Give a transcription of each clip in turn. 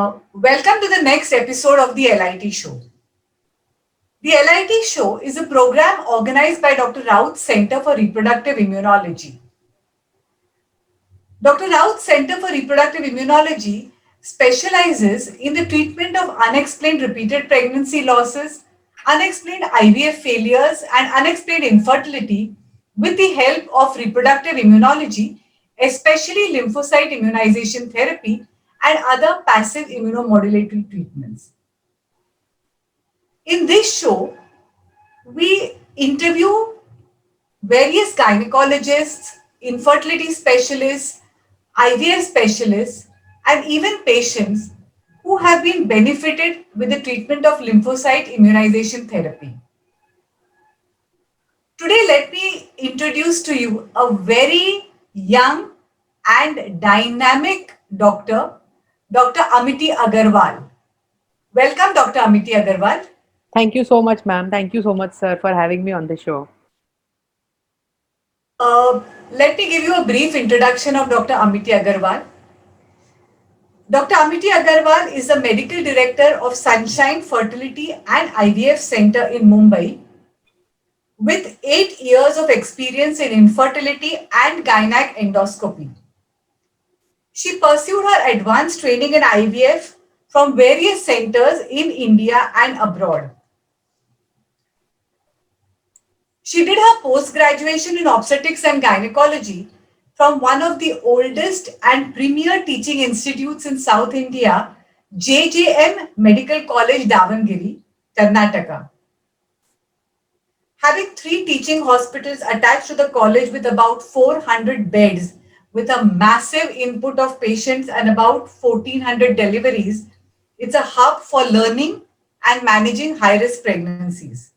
Welcome to the next episode of the LIT Show. The LIT Show is a program organized by Dr. Raut's Center for Reproductive Immunology. Dr. Raut's Center for Reproductive Immunology specializes in the treatment of unexplained repeated pregnancy losses, unexplained IVF failures, and unexplained infertility with the help of reproductive immunology, especially lymphocyte immunization therapy and other passive immunomodulatory treatments. In this show, we interview various gynecologists, infertility specialists, IVF specialists, and even patients who have been benefited with the treatment of lymphocyte immunization therapy. Today, let me introduce to you a very young and dynamic doctor, Dr. Amity Agarwal. Welcome, Dr. Amity Agarwal. Thank you so much, ma'am. Thank you so much, sir, for having me on the show. Let me give you a brief introduction of Dr. Amity Agarwal. Dr. Amity Agarwal is the medical director of Sunshine Fertility and IVF Center in Mumbai with 8 years of experience in infertility and gynec endoscopy. She pursued her advanced training in IVF from various centers in India and abroad. She did her post-graduation in obstetrics and gynecology from one of the oldest and premier teaching institutes in South India, JJM Medical College, Davangere, Karnataka. Having 3 teaching hospitals attached to the college with about 400 beds, with a massive input of patients and about 1400 deliveries, it's a hub for learning and managing high-risk pregnancies.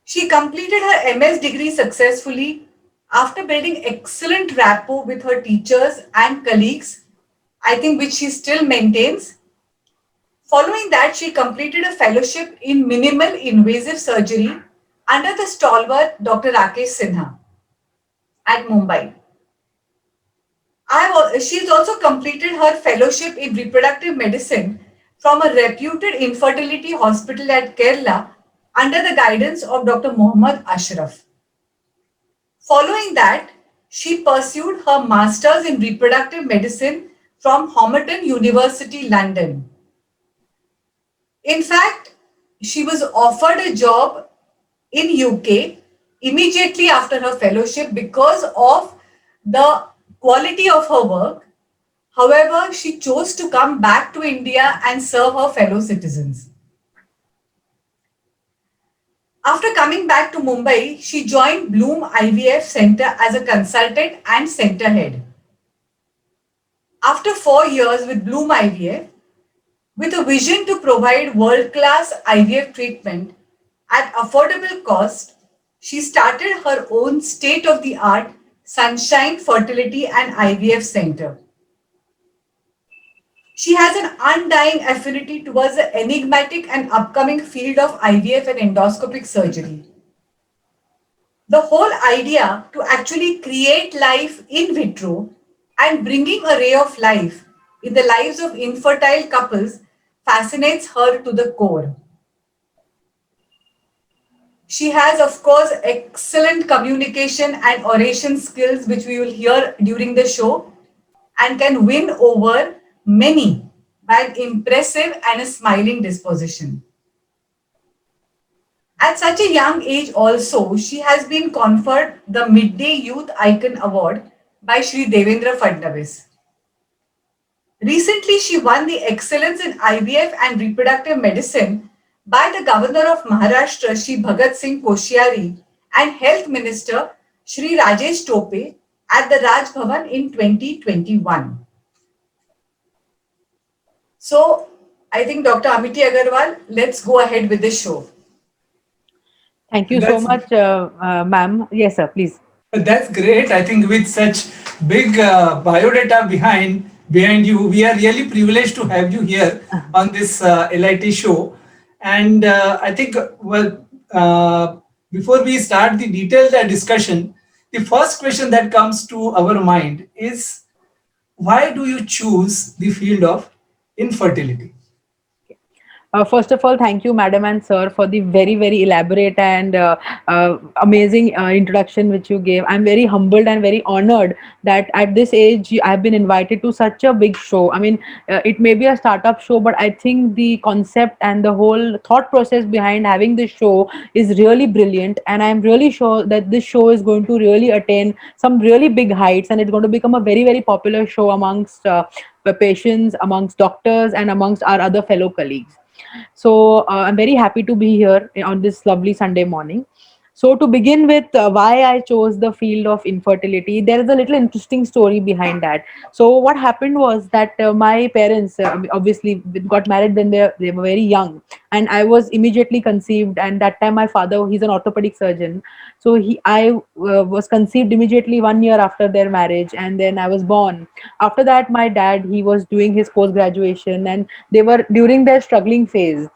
She completed her MS degree successfully after building excellent rapport with her teachers and colleagues, I think which she still maintains. Following that, she completed a fellowship in minimal invasive surgery under the stalwart Dr. Rakesh Sinha at Mumbai. She's also completed her fellowship in reproductive medicine from a reputed infertility hospital at Kerala under the guidance of Dr. Muhammad Ashraf. Following that, she pursued her master's in reproductive medicine from Homerton University, London. In fact, she was offered a job in UK immediately after her fellowship because of the quality of her work. However, she chose to come back to India and serve her fellow citizens. After coming back to Mumbai, she joined Bloom IVF Center as a consultant and center head. After 4 years with Bloom IVF, with a vision to provide world-class IVF treatment at affordable cost, she started her own state-of-the-art Sunshine Fertility and IVF Center. She has an undying affinity towards the enigmatic and upcoming field of IVF and endoscopic surgery. The whole idea to actually create life in vitro and bringing a ray of life in the lives of infertile couples fascinates her to the core. She has, of course, excellent communication and oration skills, which we will hear during the show, and can win over many by an impressive and a smiling disposition. At such a young age also, she has been conferred the Midday Youth Icon Award by Shri Devendra Fadnavis. Recently, she won the Excellence in IVF and Reproductive Medicine by the Governor of Maharashtra, Shri Bhagat Singh Koshyari, and Health Minister, Shri Rajesh Tope, at the Raj Bhavan in 2021. So, I think Dr. Amity Agarwal, let's go ahead with the show. Thank you so That's much, ma'am. Yes, sir, please. that's great. I think with such big biodata behind you, we are really privileged to have you here on this LIT show. And I think before we start the detailed discussion, the first question that comes to our mind is, why do you choose the field of infertility? First of all, thank you, Madam and Sir, for the very, very elaborate and amazing introduction which you gave. I'm very humbled and very honored that at this age I've been invited to such a big show. I mean, it may be a startup show, but I think the concept and the whole thought process behind having this show is really brilliant. And I'm really sure that this show is going to really attain some really big heights, and it's going to become a very, very popular show amongst the patients, amongst doctors, and amongst our other fellow colleagues. So I'm very happy to be here on this lovely Sunday morning. So to begin with, why I chose the field of infertility, there is a little interesting story behind that. So what happened was that my parents obviously got married when they were very young, and I was immediately conceived. And that time, my father, he's an orthopedic surgeon, so I was conceived immediately 1 year after their marriage, and then I was born. After that, my dad, he was doing his post graduation, and they were during their struggling phase,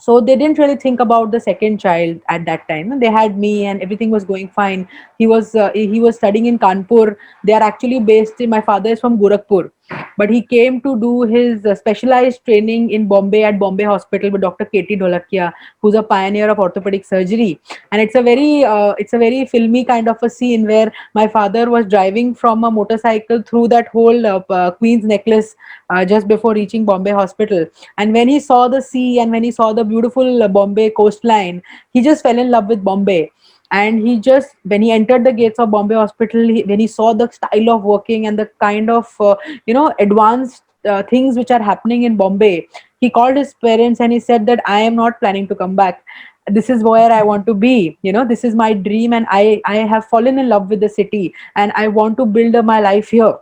so they didn't really think about the second child at that time. They had me and everything was going fine. He was studying in Kanpur. They are actually based in, my father is from Gorakhpur, but he came to do his specialized training in Bombay at Bombay Hospital with Dr. KT Dholakia, who's a pioneer of orthopedic surgery. And it's a very filmy kind of a scene where my father was driving from a motorcycle through that whole Queen's Necklace just before reaching Bombay Hospital. And when he saw the sea and when he saw the beautiful Bombay coastline, he just fell in love with Bombay. And he just, when he entered the gates of Bombay Hospital, when he saw the style of working and the kind of advanced things which are happening in Bombay, he called his parents and he said that I am not planning to come back. This is where I want to be. This is my dream, and I have fallen in love with the city, and I want to build my life here.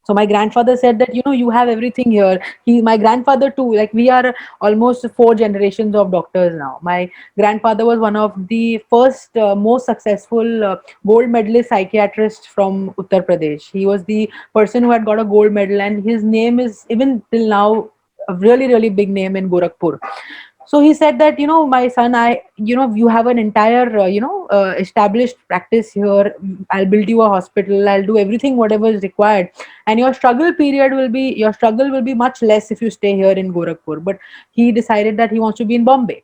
So my grandfather said that you have everything here. My grandfather too, like, we are almost four generations of doctors now. My grandfather was one of the first most successful gold medalist psychiatrists from Uttar Pradesh. He was the person who had got a gold medal, and his name is even till now a really, really big name in Gorakhpur. So he said that, my son, you have an entire established practice here. I'll build you a hospital, I'll do everything whatever is required, and your struggle will be much less if you stay here in Gorakhpur. But he decided that he wants to be in Bombay.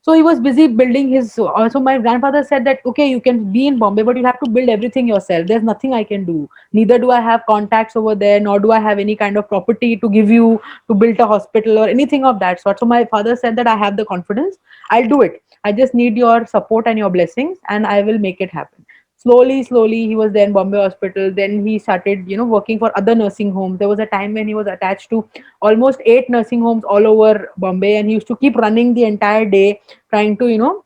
So he was busy building his. Also, my grandfather said that, okay, you can be in Bombay, but you have to build everything yourself. There's nothing I can do. Neither do I have contacts over there, nor do I have any kind of property to give you to build a hospital or anything of that sort. So my father said that I have the confidence. I'll do it. I just need your support and your blessings, and I will make it happen. Slowly, slowly, he was there in Bombay Hospital. Then he started, working for other nursing homes. There was a time when he was attached to almost eight nursing homes all over Bombay, and he used to keep running the entire day trying to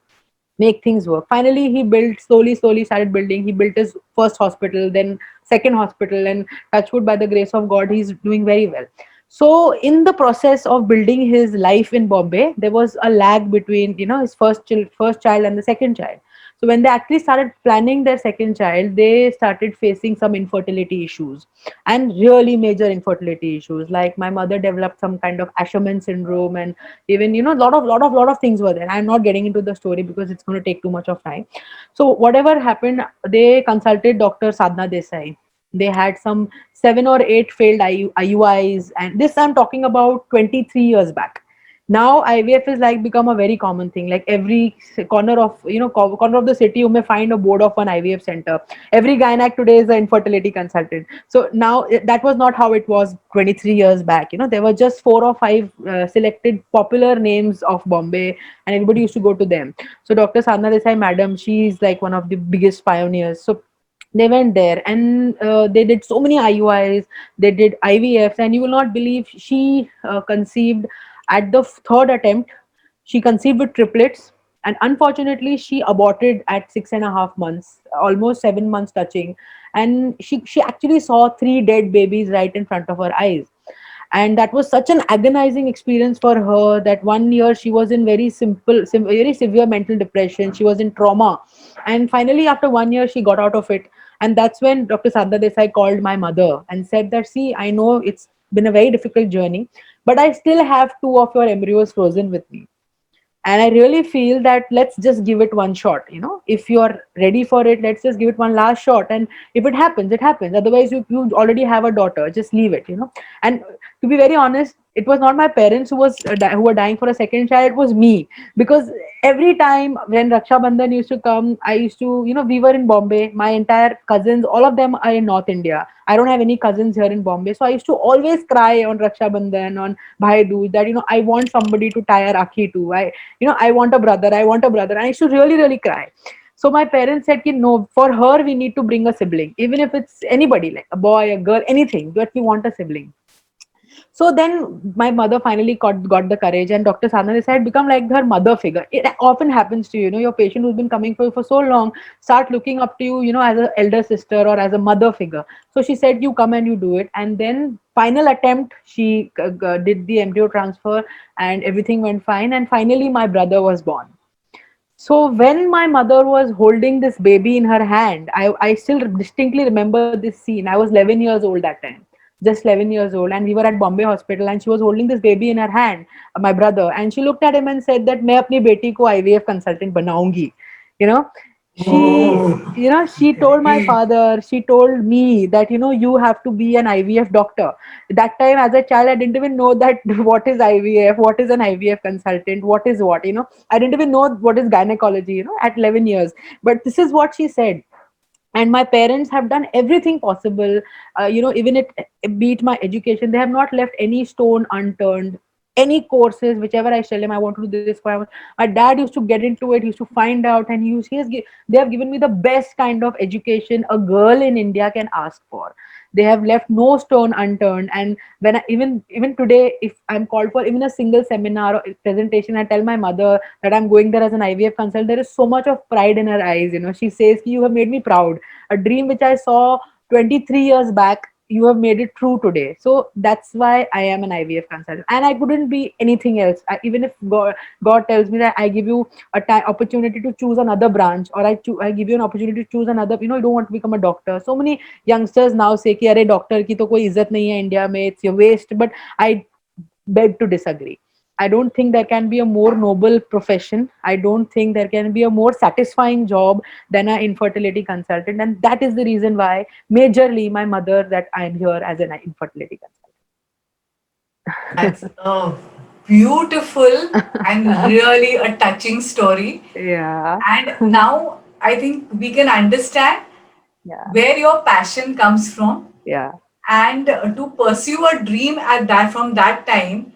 make things work. Finally he built, slowly started building. He built his first hospital, then second hospital, and touchwood, by the grace of God, he's doing very well. So in the process of building his life in Bombay, there was a lag between his first child and the second child. So when they actually started planning their second child, they started facing some infertility issues, and really major infertility issues. Like, my mother developed some kind of Asherman syndrome, and even lot of things were there. I'm not getting into the story because it's going to take too much of time. So whatever happened, they consulted Dr. Sadhna Desai. They had some 7 or 8 failed IUIs, and this I'm talking about 23 years back. Now IVF is like become a very common thing. Like, every corner of the city, you may find a board of an IVF center. Every gynac today is an infertility consultant. So now, that was not how it was 23 years back. There were just 4 or 5 selected popular names of Bombay, and everybody used to go to them. So Dr. Sadhna Desai, madam, she is like one of the biggest pioneers. So they went there, and they did so many IUIs, they did IVFs, and you will not believe, she conceived at the third attempt. She conceived with triplets, and unfortunately she aborted at 6.5 months, almost 7 months touching. And she actually saw 3 dead babies right in front of her eyes. And that was such an agonizing experience for her, that 1 year she was in very severe mental depression. She was in trauma, and finally after 1 year she got out of it. And that's when Dr. Sadhna Desai called my mother and said that, see, I know it's been a very difficult journey, but I still have 2 of your embryos frozen with me, and I really feel that let's just give it one shot. If you're ready for it, let's just give it one last shot, and if it happens, it happens. Otherwise, you already have a daughter, just leave it. And To be very honest, it was not my parents who were dying for a second child. It was me, because every time when Raksha Bandhan used to come, I used to, we were in Bombay. My entire cousins, all of them are in North India. I don't have any cousins here in Bombay, so I used to always cry on Raksha Bandhan, on Bhai Dooj, that I want somebody to tie a rakhi to. I want a brother. I want a brother. And I used to really, really cry. So my parents said, no, for her we need to bring a sibling, even if it's anybody, like a boy, a girl, anything, but we want a sibling. So then my mother finally got the courage, and Dr. Sadhana Desai had become like her mother figure. It often happens to your patient who's been coming for you for so long start looking up to you, as an elder sister or as a mother figure. So she said, you come and you do it. And then final attempt, she did the embryo transfer, and everything went fine. And finally my brother was born. So when my mother was holding this baby in her hand, I still distinctly remember this scene. I was 11 years old that time, just 11 years old, and we were at Bombay Hospital, and she was holding this baby in her hand, my brother, and she looked at him and said that मैं अपनी बेटी को IVF consultant बनाऊंगी. You know, Oh, she told my great. father, she told me that you have to be an IVF doctor. That time as a child, I didn't even know that what is IVF, what is an IVF consultant, what is what. I didn't even know what is gynecology, at 11 years. But this is what she said. And my parents have done everything possible, even it beat my education. They have not left any stone unturned. Any courses, whichever I tell them I want to do this for, my dad used to get into it. He used to find out, and they have given me the best kind of education a girl in India can ask for. They have left no stone unturned. And when even today, if I'm called for even a single seminar or presentation, I tell my mother that I'm going there as an IVF consultant. There is so much of pride in her eyes. She says, "You have made me proud. A dream which I saw 23 years back, you have made it true today." So that's why I am an IVF consultant, and I couldn't be anything else. Even if God tells me that I give you opportunity to choose another branch, or I give you an opportunity to choose another. You don't want to become a doctor. So many youngsters now say कि अरे doctor की तो कोई इज्जत नहीं है India में, it's your waste. But I beg to disagree. I don't think there can be a more noble profession. I don't think there can be a more satisfying job than an infertility consultant. And that is the reason why, majorly, my mother, that I am here as an infertility That's a beautiful and consultant. really a touching story. Yeah. And now I think we can understand Yeah. where your passion comes from, Yeah. and to pursue a dream at that from that time.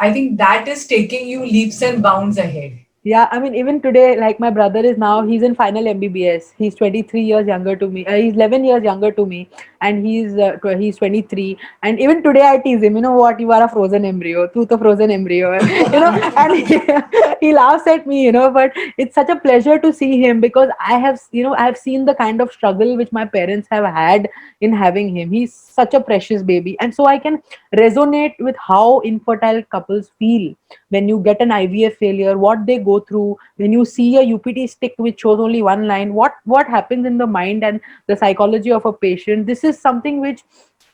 I think that is taking you leaps and bounds ahead. Yeah, I mean, even today, like my brother is now, he's in final MBBS. He's 23 years younger to me. He's 11 years younger to me, and he's 23. And even today, I tease him, what, you are a frozen embryo, tu to frozen embryo, and he laughs at me, but it's such a pleasure to see him, because I have seen the kind of struggle which my parents have had in having him. He's such a precious baby. And so I can resonate with how infertile couples feel when you get an IVF failure, what they go through, when you see a UPT stick which shows only one line, what happens in the mind and the psychology of a patient. This is something which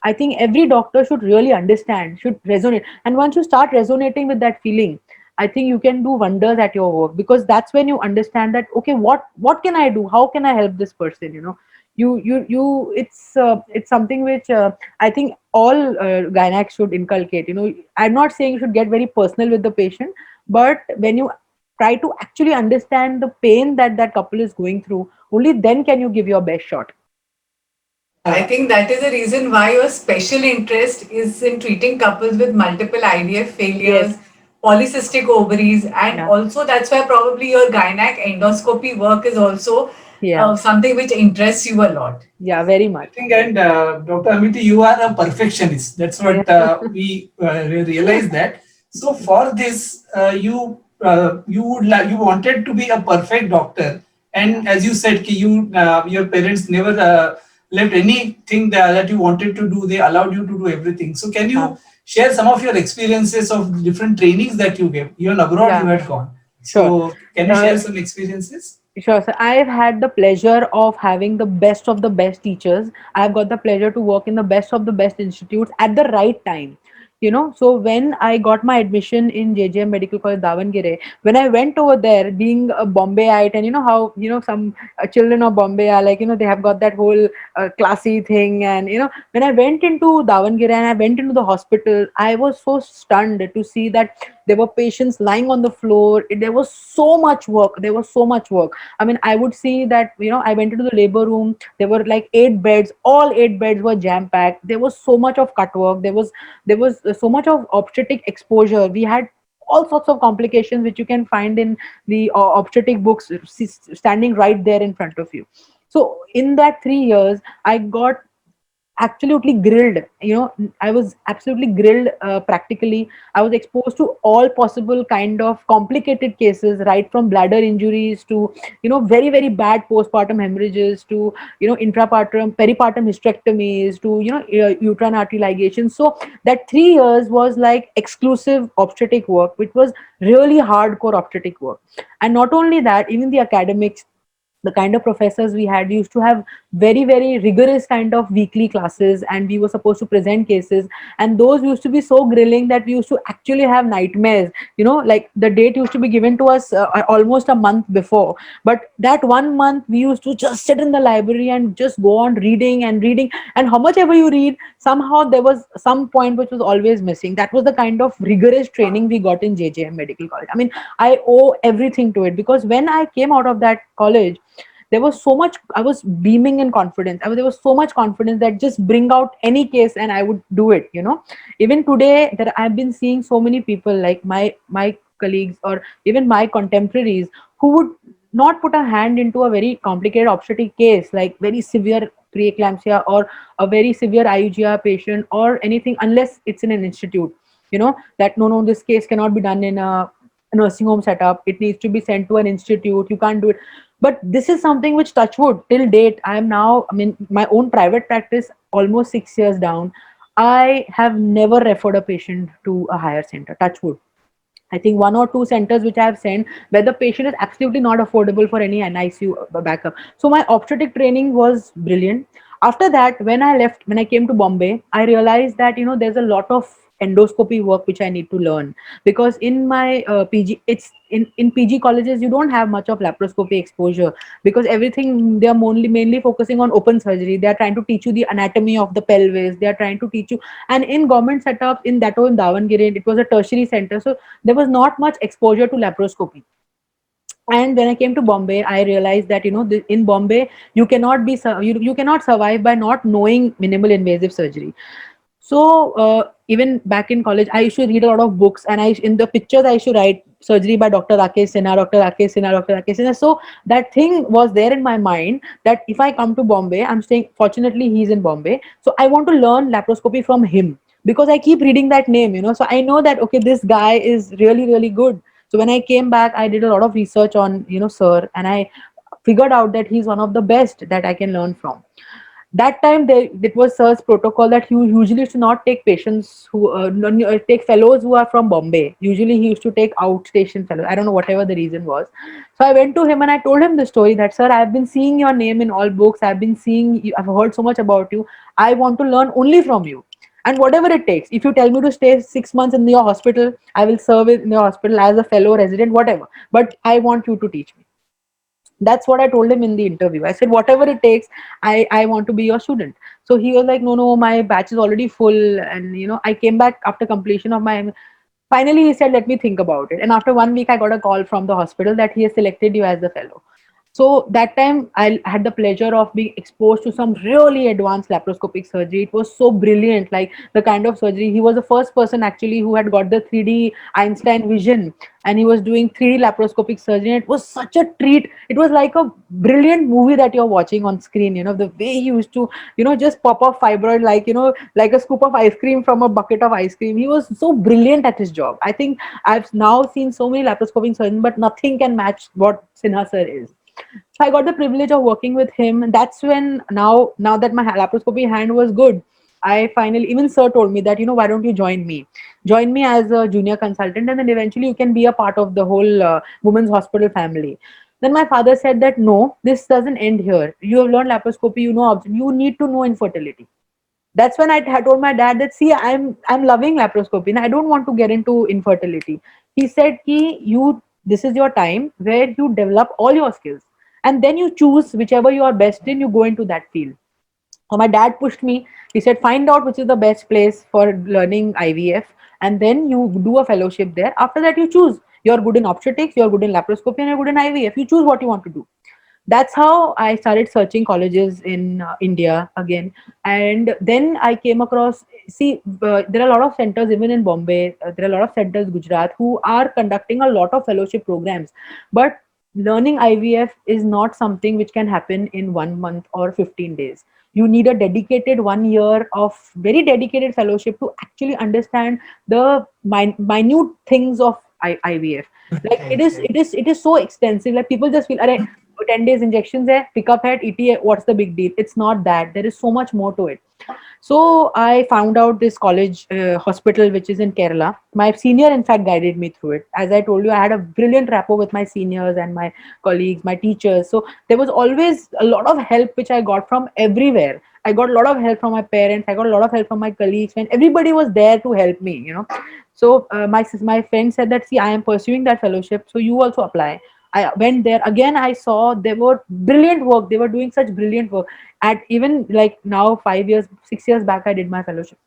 I think every doctor should really understand, should resonate. And once you start resonating with that feeling, I think you can do wonders at your work, because that's when you understand that, okay, what can I do? How can I help this person? It's something which I think all gynacs should inculcate. I'm not saying you should get very personal with the patient, but when you try to actually understand the pain that that couple is going through, only then can you give your best shot. I think that is the reason why your special interest is in treating couples with multiple IVF failures, Yes. polycystic ovaries, and Yeah. also that's why probably your gynac endoscopy work is also Yeah. something which interests you a lot. Yeah. Very I much. think, and Dr. Amity, you are a perfectionist. That's Yeah. what we realize that. So for this, you wanted to be a perfect doctor, Yeah. and as you said, ki your parents never left anything that you wanted to do. They allowed you to do everything. So can Yeah. you share some of your experiences of different trainings that you gave? Even abroad, you Yeah. had gone. Sure. So can you Uh, share some experiences? Sure. So I've had the pleasure of having the best of the best teachers. I've got the pleasure to work in the best of the best institutes at the right time. So when I got my admission in JJM Medical College Davangere, when I went over there, being a Bombayite, and you know how some children of Bombay are like, they have got that whole classy thing. And when I went into Davangere and I went into the hospital, I was so stunned to see that there were patients lying on the floor. There was so much work. There was so much work. I mean, I would see that, I went into the labor room. There were like 8 beds. All 8 beds were jam packed. There was so much of cut work. There was so much of obstetric exposure. We had all sorts of complications which you can find in the obstetric books, standing right there in front of you. So in that 3 years, I got absolutely grilled. I was absolutely grilled, practically. I was exposed to all possible kind of complicated cases, right from bladder injuries to very very bad postpartum hemorrhages, to intrapartum peripartum hysterectomies, to uterine artery ligation. So that 3 years was like exclusive obstetric work, which was really hardcore obstetric work. And not only that, even the academics, the kind of professors we had, we used to have very very rigorous kind of weekly classes, and we were supposed to present cases. And those used to be so grilling that we used to actually have nightmares. Like the date used to be given to us almost a month before, but that 1 month we used to just sit in the library and just go on reading and reading. And how much ever you read, somehow there was some point which was always missing. That was the kind of rigorous training we got in JJM Medical College. I mean, I owe everything to it, because when I came out of that college, there was so much, I was beaming in confidence. There was so much confidence that just bring out any case and I would do it. Even today, that I've been seeing so many people like my colleagues or even my contemporaries who would not put a hand into a very complicated obstetric case, like very severe preeclampsia or a very severe IUGR patient or anything, unless it's in an institute. That no, this case cannot be done in a nursing home setup. It needs to be sent to an institute. You can't do it. But this is something which, touch wood, till date, I am now, I mean, my own private practice, almost 6 years down, I have never referred a patient to a higher center. Touch wood. I think one or two centers which I have sent where the patient is absolutely not affordable for any NICU backup. So my obstetric training was brilliant. After that, when I came to Bombay, I realized that there's a lot of endoscopy work which I need to learn, because in my PG, it's in PG colleges you don't have much of laparoscopy exposure, because everything, they are mainly focusing on open surgery. They are trying to teach you the anatomy of the pelvis. They are trying to teach you, and in government setups, in that in Davangere, it was a tertiary center, so there was not much exposure to laparoscopy. And when I came to Bombay, I realized that in Bombay you cannot you cannot survive by not knowing minimal invasive surgery. So even back in college, I used to read a lot of books, and in the pictures I used to write surgery by Dr. Rakesh Sinha, Dr. Rakesh Sinha, Dr. Rakesh Sinha. So that thing was there in my mind that if I come to Bombay, I'm staying. Fortunately, he's in Bombay, so I want to learn laparoscopy from him, because I keep reading that name. So I know that okay, this guy is really really good. So when I came back, I did a lot of research on Sir, and I figured out that he's one of the best that I can learn from. That time, it was Sir's protocol that he usually used to not take patients who take fellows who are from Bombay. Usually he used to take outstation fellows. I don't know, whatever the reason was. So I went to him and I told him the story that, sir, I've been seeing your name in all books. I've been seeing you, I've heard so much about you. I want to learn only from you. And whatever it takes, if you tell me to stay 6 months in your hospital, I will serve in your hospital as a fellow resident, whatever. But I want you to teach me. That's what I told him in the interview. I said, whatever it takes, I want to be your student. So he was like, no, my batch is already full. And, I came back after completion of my, finally he said, let me think about it. And after 1 week, I got a call from the hospital that he has selected you as the fellow. So that time I had the pleasure of being exposed to some really advanced laparoscopic surgery. It was so brilliant, like the kind of surgery. He was the first person actually who had got the 3D Einstein vision, and he was doing 3D laparoscopic surgery. And it was such a treat. It was like a brilliant movie that you're watching on screen. The way he used to, just pop off fibroid like, like a scoop of ice cream from a bucket of ice cream. He was so brilliant at his job. I think I've now seen so many laparoscopic surgeons, but nothing can match what Sinha sir is. So I got the privilege of working with him. And that's when now that my laparoscopy hand was good, I finally, even sir told me that, why don't you join me? Join me as a junior consultant, and then eventually you can be a part of the whole women's hospital family. Then my father said that no, this doesn't end here. You have learned laparoscopy, you need to know infertility. That's when I had told my dad that, see, I'm loving laparoscopy and I don't want to get into infertility. He said, ki, you, this is your time where you develop all your skills, and then you choose whichever you are best in, you go into that field. So my dad pushed me. He said, find out which is the best place for learning IVF, and then you do a fellowship there. After that, you choose. You're good in obstetrics, you're good in laparoscopy, and you're good in IVF. You choose what you want to do. That's how I started searching colleges in India again. And then I came across, see, there are a lot of centers even in Bombay, there are a lot of centers Gujarat who are conducting a lot of fellowship programs. But learning IVF is not something which can happen in 1 month or 15 days. You need a dedicated 1 year of very dedicated fellowship to actually understand the minute things of IVF. Like it is so extensive. Like people just feel, "Arey, 10 days injections hai, pick up head, ETA, what's the big deal?" It's not that. There is so much more to it. So I found out this college hospital which is in Kerala. My senior, in fact, guided me through it. As I told you, I had a brilliant rapport with my seniors and my colleagues, my teachers. So there was always a lot of help which I got from everywhere. I got a lot of help from my parents. I got a lot of help from my colleagues, and everybody was there to help me. So my friend said that, see, I am pursuing that fellowship, so you also apply. I went there again. I saw they were brilliant work. They were doing such brilliant work. At even like now, 5 years, 6 years back, I did my fellowship.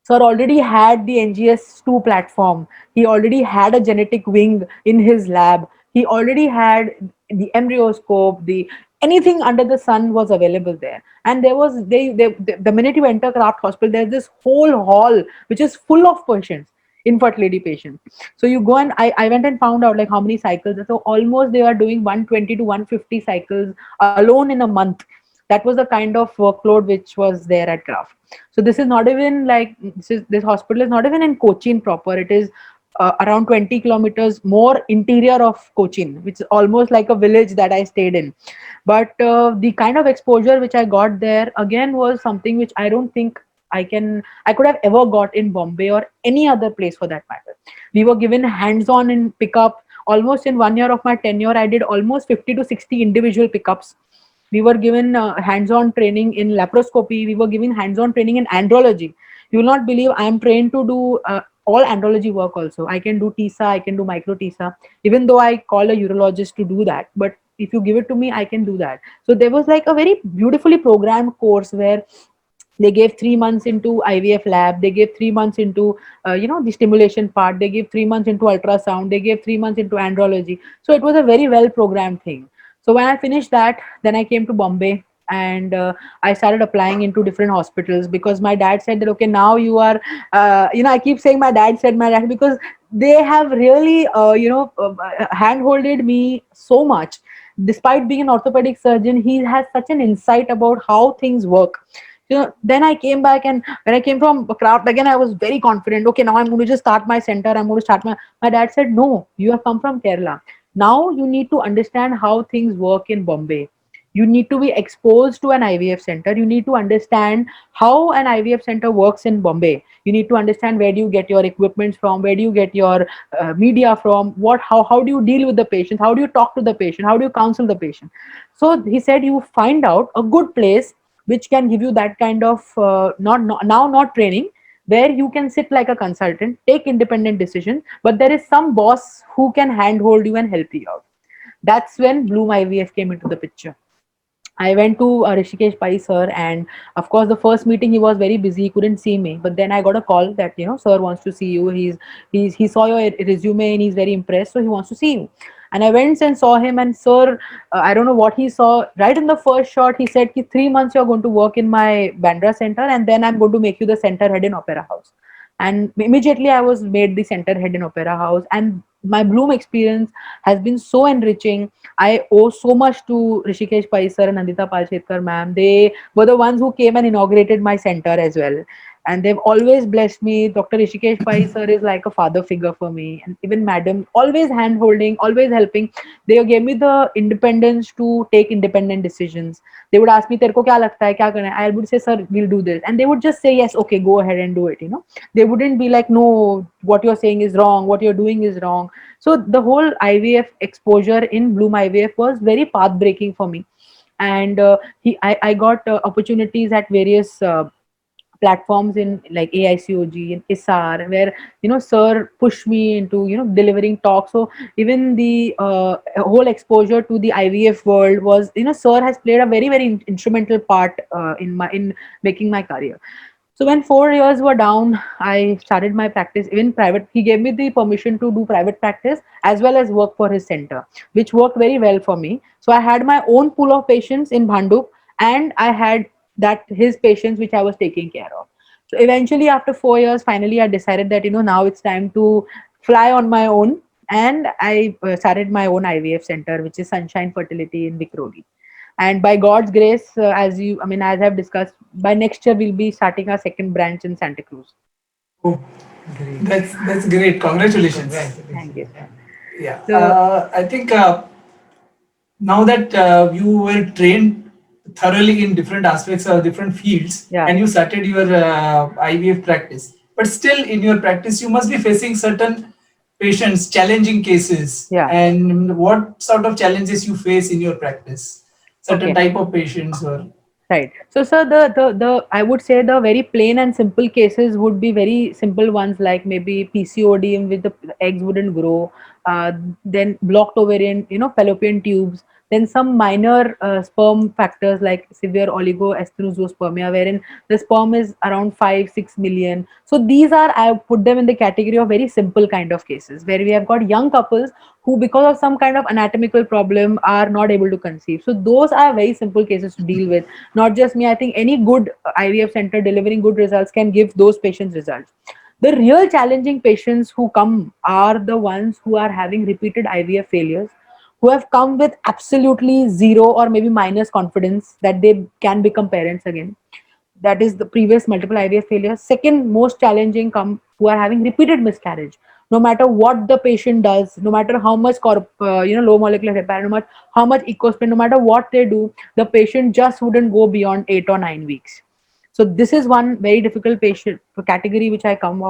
Sir already had the NGS2 platform. He already had a genetic wing in his lab. He already had the embryoscope, the anything under the sun was available there. And there was the minute you enter Kraft Hospital, there's this whole hall which is full of patients, infertility patients. So you go, and I went and found out like how many cycles. So almost they are doing 120 to 150 cycles alone in a month. That was the kind of workload which was there at Kraft. So this is not even like this hospital is not even in Cochin proper. It is around 20 kilometers more interior of Cochin, which is almost like a village that I stayed in. But the kind of exposure which I got there again was something which I don't think I could have ever got in Bombay or any other place for that matter. We were given hands-on in pickup. Almost in 1 year of my tenure, I did almost 50 to 60 individual pickups. We were given hands-on training in laparoscopy. We were given hands-on training in andrology. You will not believe I am trained to do all andrology work also. I can do TISA, I can do micro TISA, even though I call a urologist to do that. But if you give it to me, I can do that. So there was like a very beautifully programmed course where they gave 3 months into IVF lab. They gave 3 months into the stimulation part. They gave 3 months into ultrasound. They gave 3 months into andrology. So it was a very well programmed thing. So when I finished that, then I came to Bombay, and I started applying into different hospitals because my dad said that, okay, now you are, I keep saying my dad, because they have really, handholded me so much. Despite being an orthopedic surgeon, he has such an insight about how things work. Then I came back, and when I came from Kraft again, I was very confident. Okay, now I'm going to just start my center. I'm going to start my dad said, no, you have come from Kerala. Now you need to understand how things work in Bombay. You need to be exposed to an IVF center. You need to understand how an IVF center works in Bombay. You need to understand where do you get your equipment from, where do you get your media from, how do you deal with the patient, how do you talk to the patient, how do you counsel the patient. So he said, you find out a good place which can give you that kind of not training, where you can sit like a consultant, take independent decisions, but there is some boss who can handhold you and help you out. That's when Bloom IVF came into the picture. I went to Rishikesh Pai sir, and of course, the first meeting he was very busy, he couldn't see me. But then I got a call that sir wants to see you. He saw your resume and he's very impressed, so he wants to see you. And I went and saw him, and sir, I don't know what he saw. Right in the first shot, he said, "Ki 3 months you're going to work in my Bandra center, and then I'm going to make you the center head in Opera House." And immediately I was made the center head in Opera House, and my Bloom experience has been so enriching. I owe so much to Rishikesh Pai sir and Nandita Palshetkar ma'am. They were the ones who came and inaugurated my center as well. And they've always blessed me. Dr. Rishikesh Pai sir is like a father figure for me. And even madam, always hand holding, always helping. They gave me the independence to take independent decisions. They would ask me, "Terko kya lagta hai, kya karna hai?" I would say, "Sir, we'll do this." And they would just say, "Yes, okay, go ahead and do it." They wouldn't be like, "No, what you're saying is wrong, what you're doing is wrong." So the whole IVF exposure in Bloom IVF was very path breaking for me. And I got opportunities at various platforms in like AICOG and ISAR, where sir pushed me into delivering talks. So even the whole exposure to the IVF world was, sir has played a very very instrumental part in making my career. So when 4 years were down, I started my practice even private. He gave me the permission to do private practice as well as work for his center, which worked very well for me. So I had my own pool of patients in Bhandup, and I had that his patients which I was taking care of. So eventually, after 4 years, finally I decided that now it's time to fly on my own, and I started my own IVF center, which is Sunshine Fertility in Vikhroli. And by God's grace, as I've discussed, by next year we'll be starting our second branch in Santa Cruz. Oh, Great. that's great. Congratulations. Thank you, Congratulations. sir. Yeah, So I think now that you were trained thoroughly in different aspects or different fields, yeah, and you started your IVF practice, but still in your practice you must be facing certain patients, challenging cases. yeah, And what sort of challenges you face in your practice? Certain okay. type of patients or Right. So, sir, the I would say the very plain and simple cases would be very simple ones, like maybe PCOD in which the eggs wouldn't grow, uh, then blocked ovarian, fallopian tubes, then some minor sperm factors like severe oligoastenospermia, wherein the sperm is around 5-6 million. So these are, I put them in the category of very simple kind of cases where we have got young couples who, because of some kind of anatomical problem, are not able to conceive. So those are very simple cases to deal with. Not just me, I think any good IVF center delivering good results can give those patients results. The real challenging patients who come are the ones who are having repeated IVF failures, who have come with absolutely zero or maybe minus confidence that they can become parents again. That is the previous multiple IVF failures. Second most challenging come who are having repeated miscarriage. No matter what the patient does, no matter how much low molecular heparin, no matter how much ecosprin, no matter what they do, the patient just wouldn't go beyond 8 or 9 weeks. So this is one very difficult patient category which I come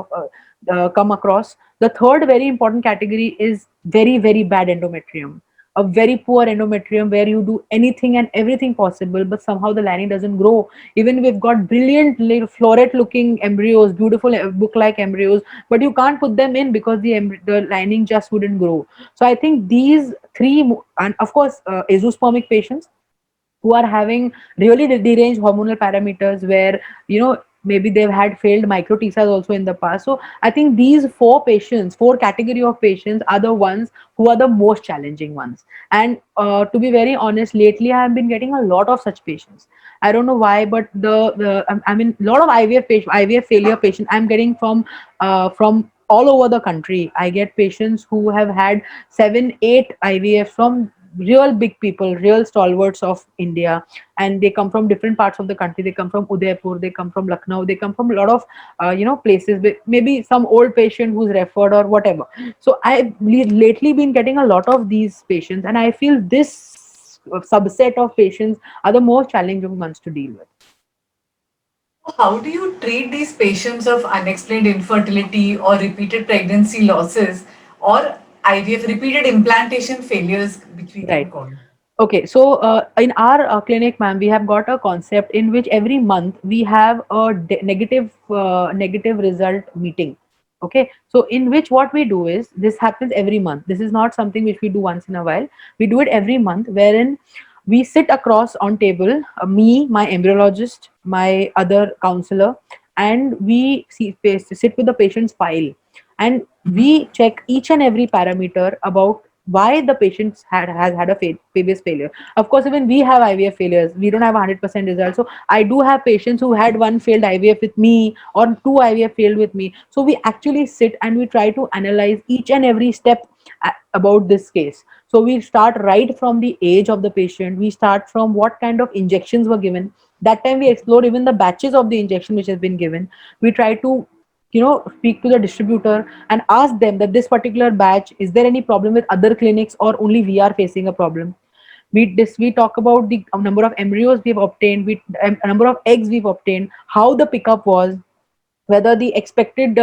across. The third very important category is very very bad endometrium, a very poor endometrium where you do anything and everything possible, but somehow the lining doesn't grow. Even we've got brilliant floret looking embryos, beautiful book like embryos, but you can't put them in because the lining just wouldn't grow. So I think these three, and of course, azoospermic patients who are having really deranged hormonal parameters where maybe they've had failed micro TISAs also in the past. So I think these four category of patients are the ones who are the most challenging ones. And to be very honest, lately I have been getting a lot of such patients. I don't know why, but I mean, a lot of IVF failure patients I'm getting from all over the country. I get patients who have had 7 8 IVF from real big people, real stalwarts of India, and they come from different parts of the country. They come from Udaipur, they come from Lucknow, they come from a lot of places. Maybe some old patient who's referred or whatever. So I've lately been getting a lot of these patients, and I feel this subset of patients are the most challenging ones to deal with. How do you treat these patients of unexplained infertility or repeated pregnancy losses or IVF, repeated implantation failures, which we can Right. call? Okay, so in our clinic, ma'am, we have got a concept in which every month we have a negative result meeting. Okay, so in which what we do is this happens every month. This is not something which we do once in a while. We do it every month, wherein we sit across on table, me, my embryologist, my other counselor, and sit with the patient's file, and we check each and every parameter about why the patient has had a previous failure. Of course, even we have IVF failures. We don't have 100% results. So I do have patients who had one failed IVF with me or two IVF failed with me. So we actually sit and we try to analyze each and every step about this case. So we start right from the age of the patient. We start from what kind of injections were given. That time we explore even the batches of the injection which has been given. We try to speak to the distributor and ask them that this particular batch, is there any problem with other clinics or only we are facing a problem. We talk about the number of embryos we've obtained, number of eggs we've obtained, how the pickup was, whether the expected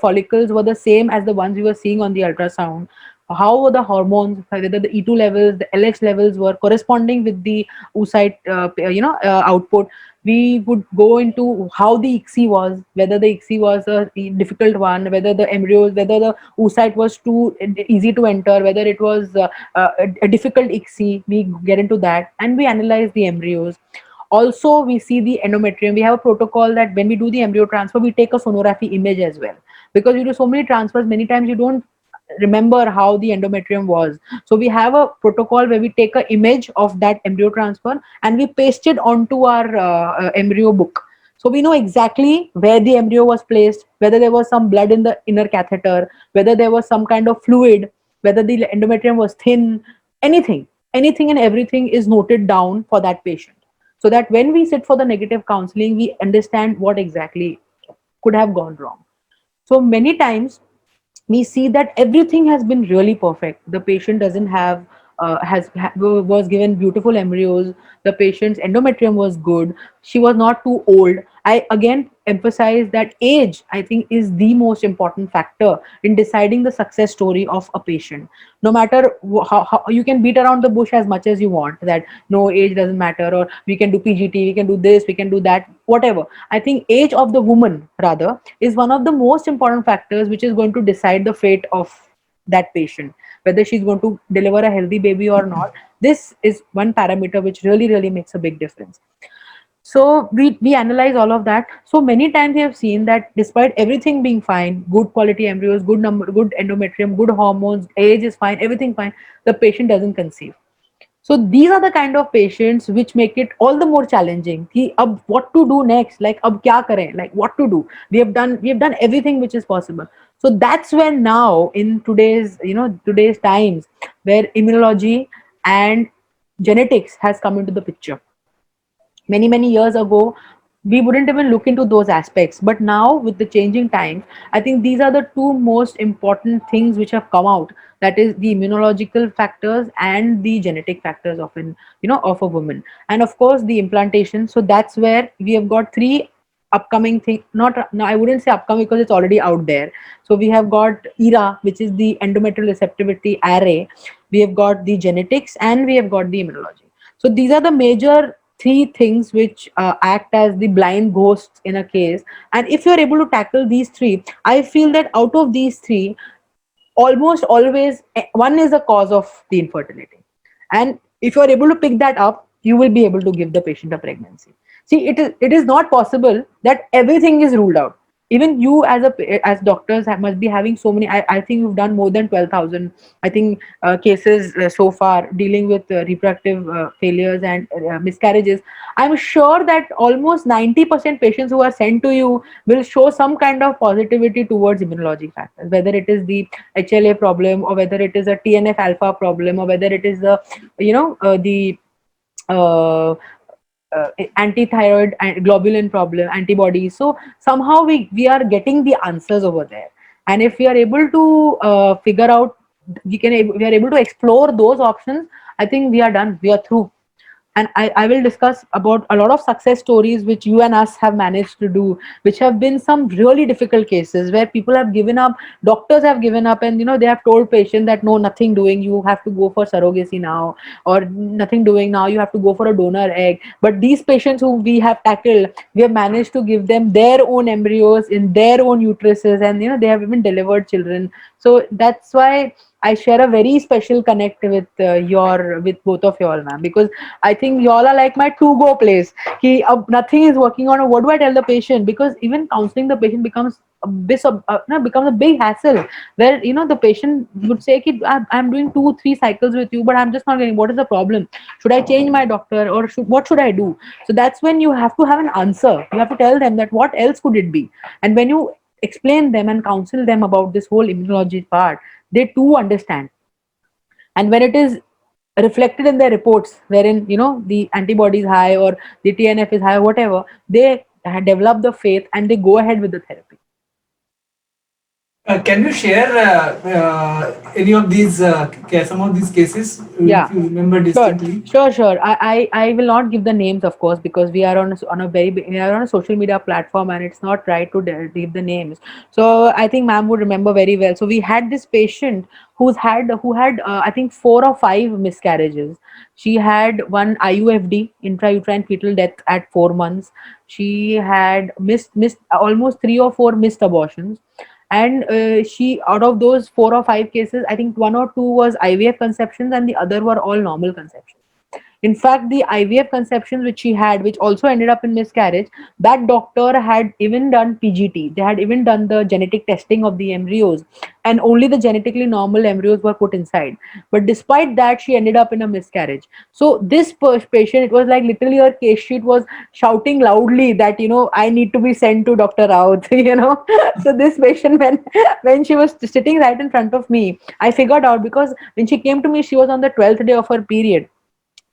follicles were the same as the ones we were seeing on the ultrasound, how were the hormones, whether the E2 levels, the LH levels were corresponding with the oocyte, output. We would go into how the ICSI was, whether the ICSI was a difficult one, whether the embryos, whether the oocyte was too easy to enter, whether it was a difficult ICSI. We get into that and we analyze the embryos. Also, we see the endometrium. We have a protocol that when we do the embryo transfer, we take a sonography image as well. Because you do so many transfers, many times you don't remember how the endometrium was. So we have a protocol where we take an image of that embryo transfer and we paste it onto our embryo book. So we know exactly where the embryo was placed, whether there was some blood in the inner catheter, whether there was some kind of fluid, whether the endometrium was thin, anything, anything and everything is noted down for that patient. So that when we sit for the negative counseling, we understand what exactly could have gone wrong. So many times we see that everything has been really perfect. The patient doesn't have was given beautiful embryos. The patient's endometrium was good. She was not too old. I again emphasize that age, I think, is the most important factor in deciding the success story of a patient. No matter how you can beat around the bush as much as you want, that no, age doesn't matter, or we can do PGT, we can do this, we can do that, whatever. I think age of the woman rather is one of the most important factors which is going to decide the fate of that patient, whether she's going to deliver a healthy baby or not. This is one parameter which really really makes a big difference. So we analyze all of that. So many times we have seen that despite everything being fine, good quality embryos, good number, good endometrium, good hormones, age is fine, everything fine, the patient doesn't conceive. So these are the kind of patients which make it all the more challenging. कि अब what to do next? Like अब क्या करें? Like what to do? We have done everything which is possible. So that's when now in today's times where immunology and genetics has come into the picture. Many years ago we wouldn't even look into those aspects, but now with the changing times, I think these are the two most important things which have come out, that is the immunological factors and the genetic factors of of a woman, and of course the implantation. So that's where we have got three upcoming thing, not no, I wouldn't say upcoming because it's already out there. So we have got ERA, which is the endometrial receptivity array, we have got the genetics, and we have got the immunology. So these are the major three things which act as the blind ghosts in a case. And if you're able to tackle these three, I feel that out of these three, almost always one is a cause of the infertility. And if you're able to pick that up, you will be able to give the patient a pregnancy. See, it is not possible that everything is ruled out. Even you as doctors must be having so many. I think you've done more than 12,000, I think, cases so far dealing with reproductive failures and miscarriages. I'm sure that almost 90% patients who are sent to you will show some kind of positivity towards immunology factors, whether it is the HLA problem, or whether it is a TNF alpha problem, or whether it is the uh, anti-thyroid and globulin problem, antibodies. So somehow we are getting the answers over there, and if we are able to figure out, we are able to explore those options, I think we are done, we are through. And I will discuss about a lot of success stories which you and us have managed to do, which have been some really difficult cases where people have given up, doctors have given up, and they have told patient that no, nothing doing, you have to go for surrogacy now, or nothing doing now, you have to go for a donor egg. But these patients who we have tackled, we have managed to give them their own embryos in their own uteruses, and they have even delivered children. So that's why I share a very special connect with both of y'all, ma'am, because I think y'all are like my to-go place. Nothing is working on. What do I tell the patient? Because even counseling the patient becomes becomes a big hassle. Where the patient would say, "Ki, I'm doing 2 3 cycles with you, but I'm just not getting. What is the problem? Should I change my doctor, or what should I do?" So that's when you have to have an answer. You have to tell them that what else could it be, and when you explain them and counsel them about this whole immunology part, they too understand. And when it is reflected in their reports wherein the antibody is high, or the TNF is high, or whatever, they develop the faith and they go ahead with the therapy. Can you share any of these some of these cases, Yeah. if you remember Sure, distinctly? sure. I will not give the names, of course, because we are on a we are on a social media platform, and it's not right to give the names. So I think ma'am would remember very well. So we had this patient who had I think 4 or 5 miscarriages. She had one IUFD, intrauterine fetal death, at 4 months. She had missed almost 3 or 4 missed abortions, and she, out of those 4 or 5 cases, I think 1 or 2 was IVF conceptions and the other were all normal conceptions. In fact, the IVF conceptions which she had, which also ended up in miscarriage, that doctor had even done PGT. They had even done the genetic testing of the embryos, and only the genetically normal embryos were put inside. But despite that, she ended up in a miscarriage. So this patient, it was like literally her case sheet was shouting loudly that, I need to be sent to Dr. Raut. So this patient, when she was sitting right in front of me, I figured out, because when she came to me, she was on the 12th day of her period.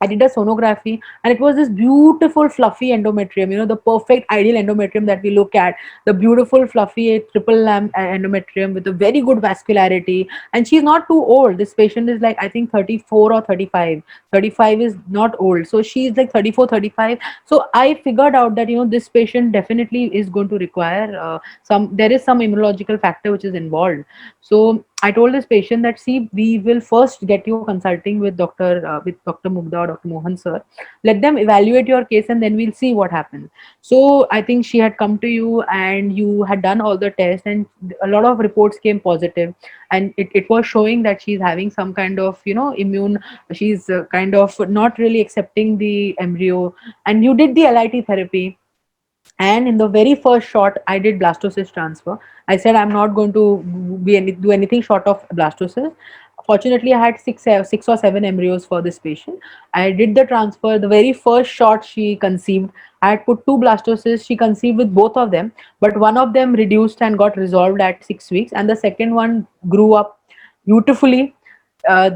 I did a sonography, and it was this beautiful fluffy endometrium, the perfect ideal endometrium that we look at, the beautiful fluffy triple lamp endometrium with a very good vascularity. And she's not too old. This patient is like, I think, 34 or 35. 35 is not old. So she's like 34, 35. So I figured out that, this patient definitely is going to require there is some immunological factor which is involved. So I told this patient that, see, we will first get you consulting with Dr. Mugda or Dr. Mohan sir. Let them evaluate your case, and then we'll see what happens. So I think she had come to you, and you had done all the tests, and a lot of reports came positive, and it was showing that she's having some kind of, immune. She's kind of not really accepting the embryo, and you did the LIT therapy, and in the very first shot, I did blastocyst transfer. I said I'm not going to do anything short of blastocyst. Fortunately, I had six or seven embryos for this patient. I did the transfer. The very first shot, she conceived. I had put 2 blastocysts. She conceived with both of them, but one of them reduced and got resolved at 6 weeks, and the second one grew up beautifully.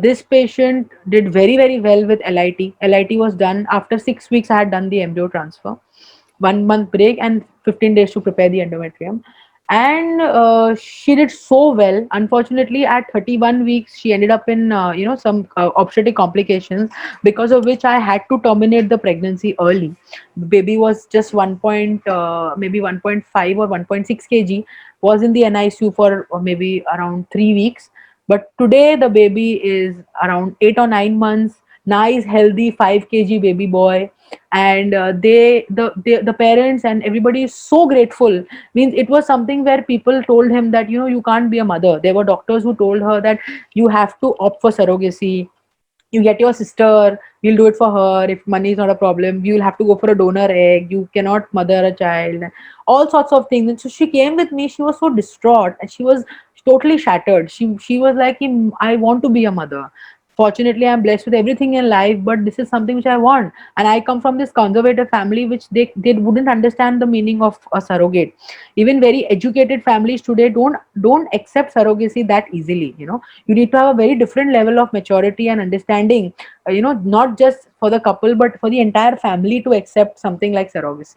This patient did very, very well with LIT. LIT was done after 6 weeks. I had done the embryo transfer, 1 month break and 15 days to prepare the endometrium. And she did so well. Unfortunately, at 31 weeks, she ended up in some obstetric complications, because of which I had to terminate the pregnancy early. The baby was just maybe 1.5 or 1.6 kg, was in the NICU for maybe around 3 weeks. But today the baby is around 8 or 9 months, nice, healthy 5 kg baby boy. And the parents and everybody is so grateful. Means it was something where people told him that, you can't be a mother. There were doctors who told her that you have to opt for surrogacy. You get your sister, we'll do it for her. If money is not a problem, you'll have to go for a donor egg, you cannot mother a child, all sorts of things. And so she came with me. She was so distraught, and she was totally shattered. She was like, I want to be a mother. Fortunately, I'm blessed with everything in life, but this is something which I want. And I come from this conservative family, which they wouldn't understand the meaning of a surrogate. Even very educated families today don't accept surrogacy that easily. You need to have a very different level of maturity and understanding, not just for the couple, but for the entire family to accept something like surrogacy.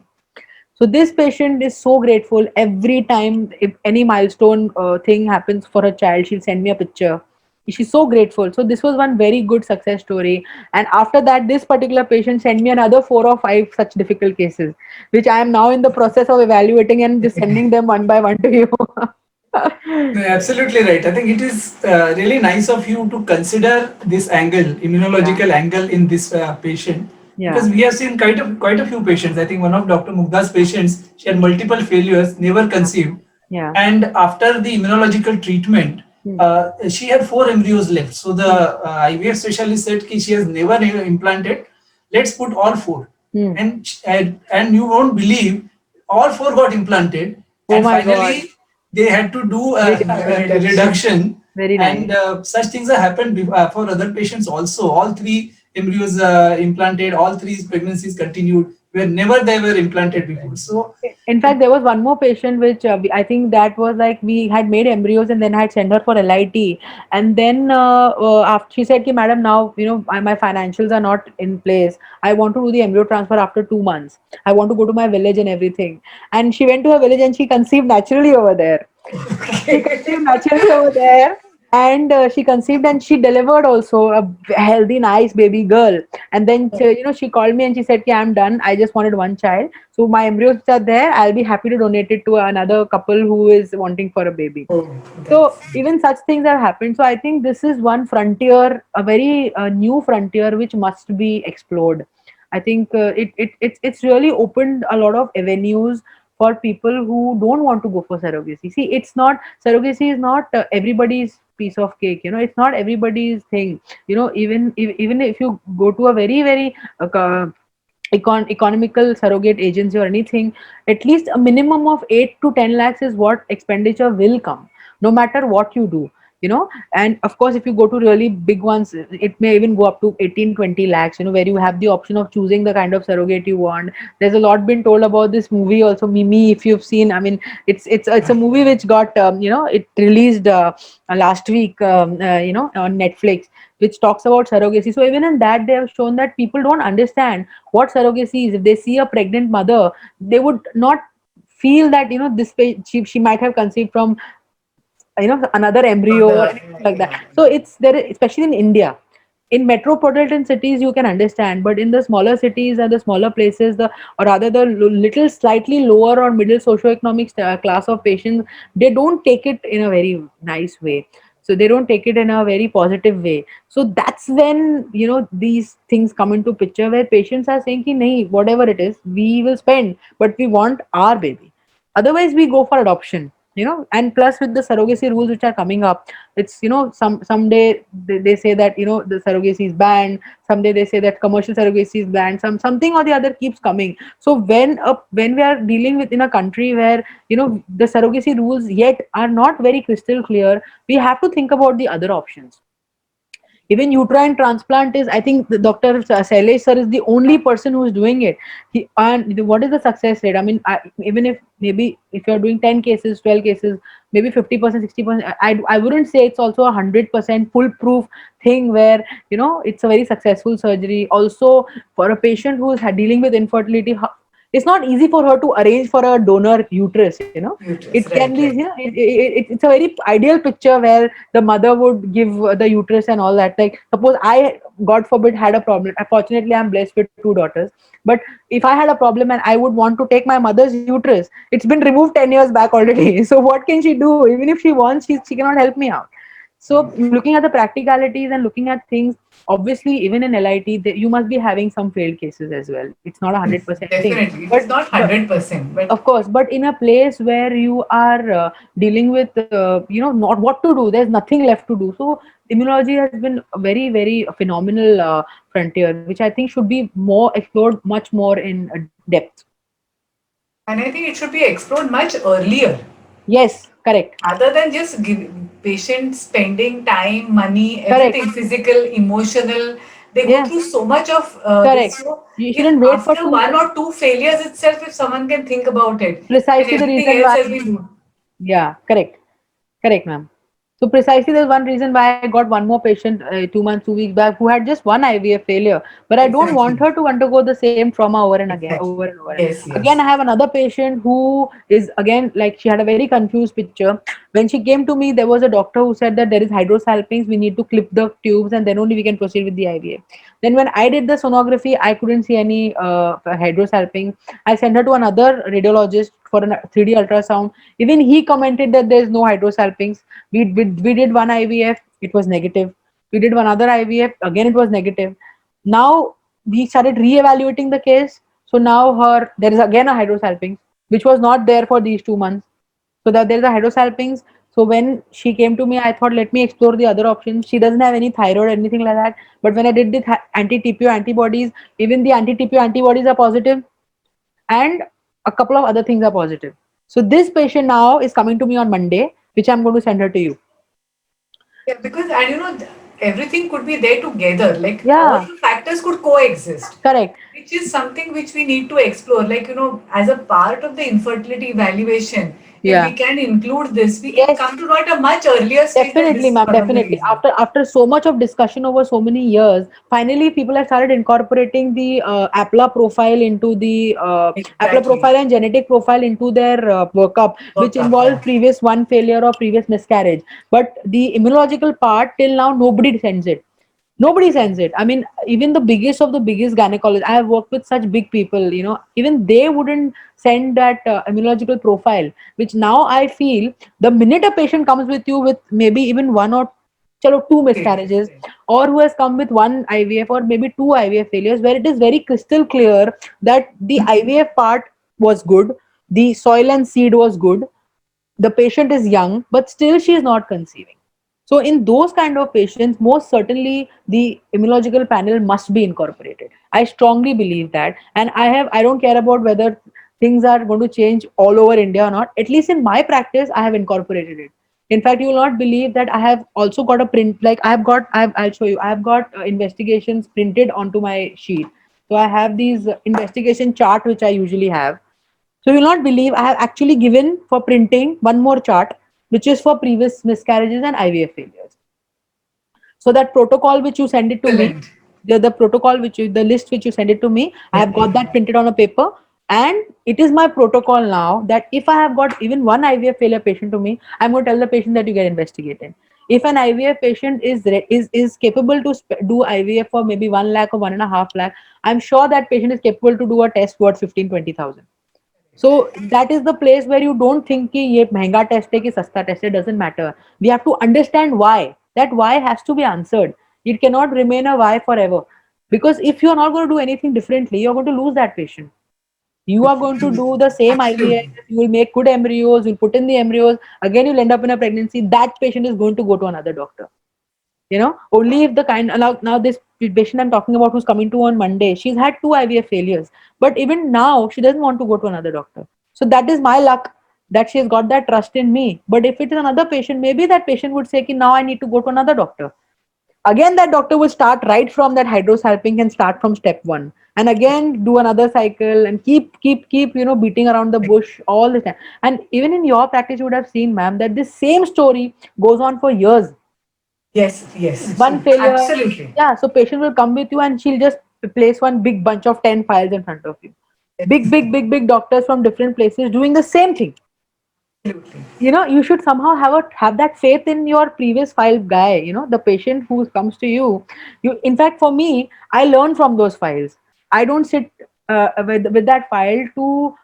So this patient is so grateful. Every time if any milestone thing happens for her child, she'll send me a picture. She's so grateful. So this was one very good success story. And after that, this particular patient sent me another 4 or 5 such difficult cases, which I am now in the process of evaluating and just sending them one by one to you. No, absolutely right. I think it is really nice of you to consider this angle, Yeah, immunological angle in this patient, because yeah, we have seen quite a few patients. I think one of Dr. Mugda's patients, she had multiple failures, never yeah, conceived, yeah. and after the immunological treatment, Hmm. she had 4 embryos left. So the IVF specialist said ki she has never implanted. Let's put all 4, Hmm. and you won't believe, all 4 got implanted, Oh and my God. finally they had to do a Reduction. reduction. Very nice. And such things have happened for other patients also. All 3 embryos implanted, all 3 pregnancies continued, where never they were implanted before. So In it, fact, there was one more patient which I think that was like we had made embryos and then had sent her for LIT, and then after she said, "Ki madam, now my financials are not in place. I want to do the embryo transfer after 2 months. I want to go to my village and everything." And she went to her village and she conceived naturally over there. She conceived naturally over there. and she conceived and she delivered also a healthy nice baby girl. And then she called me and she said, "Okay, I'm done, I just wanted one child, so my embryos which are there, I'll be happy to donate it to another couple who is wanting for a baby." Oh, So that's even such things have happened. So I think this is one frontier, a very new frontier which must be explored. I think it's really opened a lot of avenues for people who don't want to go for surrogacy. See, it's not, surrogacy is not everybody's piece of cake. It's not everybody's thing. Even if you go to a very very economical surrogate agency or anything, at least a minimum of 8 to 10 lakhs is what expenditure will come, no matter what you do. And of course, if you go to really big ones, it may even go up to 18-20 lakhs, where you have the option of choosing the kind of surrogate you want. There's a lot been told about this movie also, Mimi, if you've seen. I mean, it's a movie which got it released last week, on Netflix, which talks about surrogacy. So even in that, they have shown that people don't understand what surrogacy is. If they see a pregnant mother, they would not feel that she might have conceived from another embryo or the anything like that. So it's there, especially in India. In metropolitan cities you can understand, but in the smaller cities and the smaller places, or rather the little slightly lower or middle socioeconomic class of patients, they don't take it in a very nice way. So they don't take it in a very positive way. So that's when these things come into picture, where patients are saying ki, nahi, whatever it is we will spend, but we want our baby. Otherwise we go for adoption. And plus with the surrogacy rules which are coming up, it's someday they say that the surrogacy is banned, someday they say that commercial surrogacy is banned, something or the other keeps coming. So when we are dealing with in a country where the surrogacy rules yet are not very crystal clear, we have to think about the other options. Even uterine transplant is, I think, the Dr. Sailesh sir is the only person who is doing it. And what is the success rate? I mean, even if maybe if you're doing 10 cases, 12 cases, maybe 50%, 60%, I wouldn't say it's also 100% foolproof thing where it's a very successful surgery. Also, for a patient who is dealing with infertility, it's not easy for her to arrange for a donor uterus. It uterus, can right, be, right. it's a very ideal picture where the mother would give the uterus and all that. Like, suppose I, God forbid, had a problem. Fortunately, I'm blessed with two daughters. But if I had a problem and I would want to take my mother's uterus, it's been removed 10 years back already. So what can she do? Even if she wants, she cannot help me out. So looking at the practicalities and looking at things, obviously, even in LIT, you must be having some failed cases as well. It's not a Yes, 100% thing, definitely. It is but not 100%, but of course, but in a place where you are dealing with, not what to do, there's nothing left to do. So immunology has been a very, very phenomenal frontier, which I think should be more explored, much more in depth. and I think it should be explored much earlier. Yes, correct, Other than just give patients spending time, money, correct. everything, physical, emotional, they go Yeah, through so much of this. correct. So, You if shouldn't wait for after two. one or two failures itself, if someone can think about it, then Precisely the everything reason else why. has been. Yeah, correct. Correct, ma'am. So precisely there's one reason why I got one more patient 2 months, 2 weeks back who had just one IVF failure. But I don't want Exactly. her to undergo the same trauma over and again, over Exactly. and over. Yes, Again, I yes. have another patient who is again like, she had a very confused picture. When she came to me, there was a doctor who said that there is hydrosalpinx. We need to clip the tubes and then only we can proceed with the IVF. Then when I did the sonography, I couldn't see any hydrosalpinx. I sent her to another radiologist for a 3D ultrasound. Even he commented that there is no hydrosalpinx. We did one IVF, it was negative. We did one other IVF, again it was negative. Now we started re-evaluating the case. So now there is again a hydrosalpinx, which was not there for these 2 months. So that there is a hydrosalpinx. So when she came to me, I thought, let me explore the other options. She doesn't have any thyroid or anything like that. But when I did the anti-TPO antibodies, even the anti-TPO antibodies are positive, and a couple of other things are positive. So this patient now is coming to me on Monday, which I'm going to send her to you. Yeah, because and everything could be there together. Like all Yeah, the factors could coexist. correct. which is something which we need to explore. Like, as a part of the infertility evaluation, if we Yeah. can include this, we can come Yes. to know at a much earlier stage that Definitely, this is ma'am. one of the Definitely. reasons. After so much of discussion over so many years, finally people have started incorporating the APLA profile into the APLA Exactly. profile and genetic profile into their workup, which Workup, involves yeah. previous one failure or previous miscarriage. But the immunological part till now nobody sends it. Nobody sends it. I mean, even the biggest of the biggest gynecologists, I have worked with such big people, even they wouldn't send that immunological profile, which now I feel the minute a patient comes with you with maybe even one or chalo, two Great. miscarriages, or who has come with one IVF or maybe two IVF failures, where it is very crystal clear that the IVF part was good, the soil and seed was good, the patient is young, but still she is not conceiving. So in those kind of patients, most certainly the immunological panel must be incorporated. I strongly believe that, and I don't care about whether things are going to change all over India or not. At least in my practice, I have incorporated it. In fact, you will not believe that I have also got a print. Like I'll show you. I have got investigations printed onto my sheet. So I have these investigation chart which I usually have. So you'll not believe I have actually given for printing one more chart, which is for previous miscarriages and IVF failures. So that protocol which you send it to me, Excellent. the protocol the list which you send it to me, I have got that Yeah. printed on a paper. And it is my protocol now that if I have got even one IVF failure patient to me, I'm going to tell the patient that you get investigated. If an IVF patient is capable to do IVF for maybe 1 lakh or 1.5 lakh, I'm sure that patient is capable to do a test worth 15-20,000. So that is the place where you don't think कि ये महंगा test है कि सस्ता test है, doesn't matter. We have to understand why. That why has to be answered. It cannot remain a why forever. Because if you are not going to do anything differently, you are going to lose that patient. You are going to do the same IVF, Absolutely. you will make good embryos, you'll put in the embryos, again you'll end up in a pregnancy. That patient is going to go to another doctor. Only if the kind now this patient I'm talking about who's coming to on Monday, she's had two IVF failures, but even now she doesn't want to go to another doctor. So that is my luck that she has got that trust in me. But if it is another patient, maybe that patient would say, now I need to go to another doctor. Again, that doctor will start right from that hydrosalping and start from step one. And again, do another cycle and keep, beating around the bush all the time. And even in your practice, you would have seen, ma'am, that this same story goes on for years. Yes, yes. One failure. Absolutely. Yeah, so patient will come with you and she'll just place one big bunch of 10 files in front of you. Big doctors from different places doing the same thing. Absolutely. You should somehow have that faith in your previous file guy, the patient who comes to you. In fact, for me, I learn from those files. I don't sit with that file to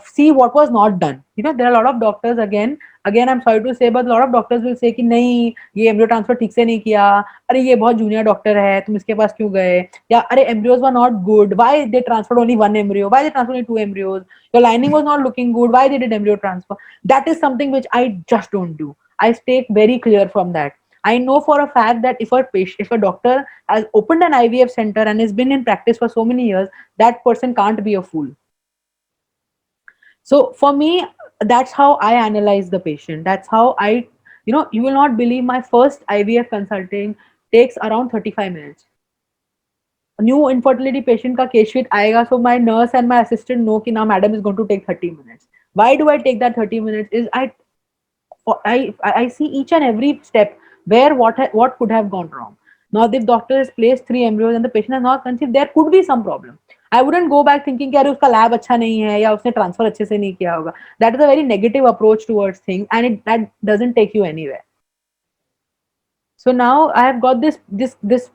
see what was not done. There are a lot of doctors, again I'm sorry to say, but a lot of doctors will say कि नहीं ये embryo transfer ठीक से नहीं किया, अरे ये बहुत जूनियर डॉक्टर है तुम इसके पास क्यों गए, या अरे embryos were not good, why they transferred only one embryo, why they transferred only two embryos, your lining was not looking good, why they did embryo transfer. That is something which I just don't do. I stay very clear from that. I know for a fact that if a doctor has opened an IVF center and has been in practice for so many years, that person can't be a fool. So for me, that's how I analyze the patient. That's how you will not believe, my first IVF consulting takes around 35 minutes. New infertility patient ka case sheet aayega, so my nurse and my assistant know ki now madam is going to take 30 minutes. Why do I take that 30 minutes? Is I see each and every step where what could have gone wrong. Now, if doctor has placed 3 embryos and the patient has not conceived, there could be some problem. I wouldn't go back thinking कि अरे उसका lab अच्छा नहीं है या उसने transfer अच्छे से नहीं किया होगा. That is a very negative approach towards things, and that doesn't take you anywhere. So now I have got this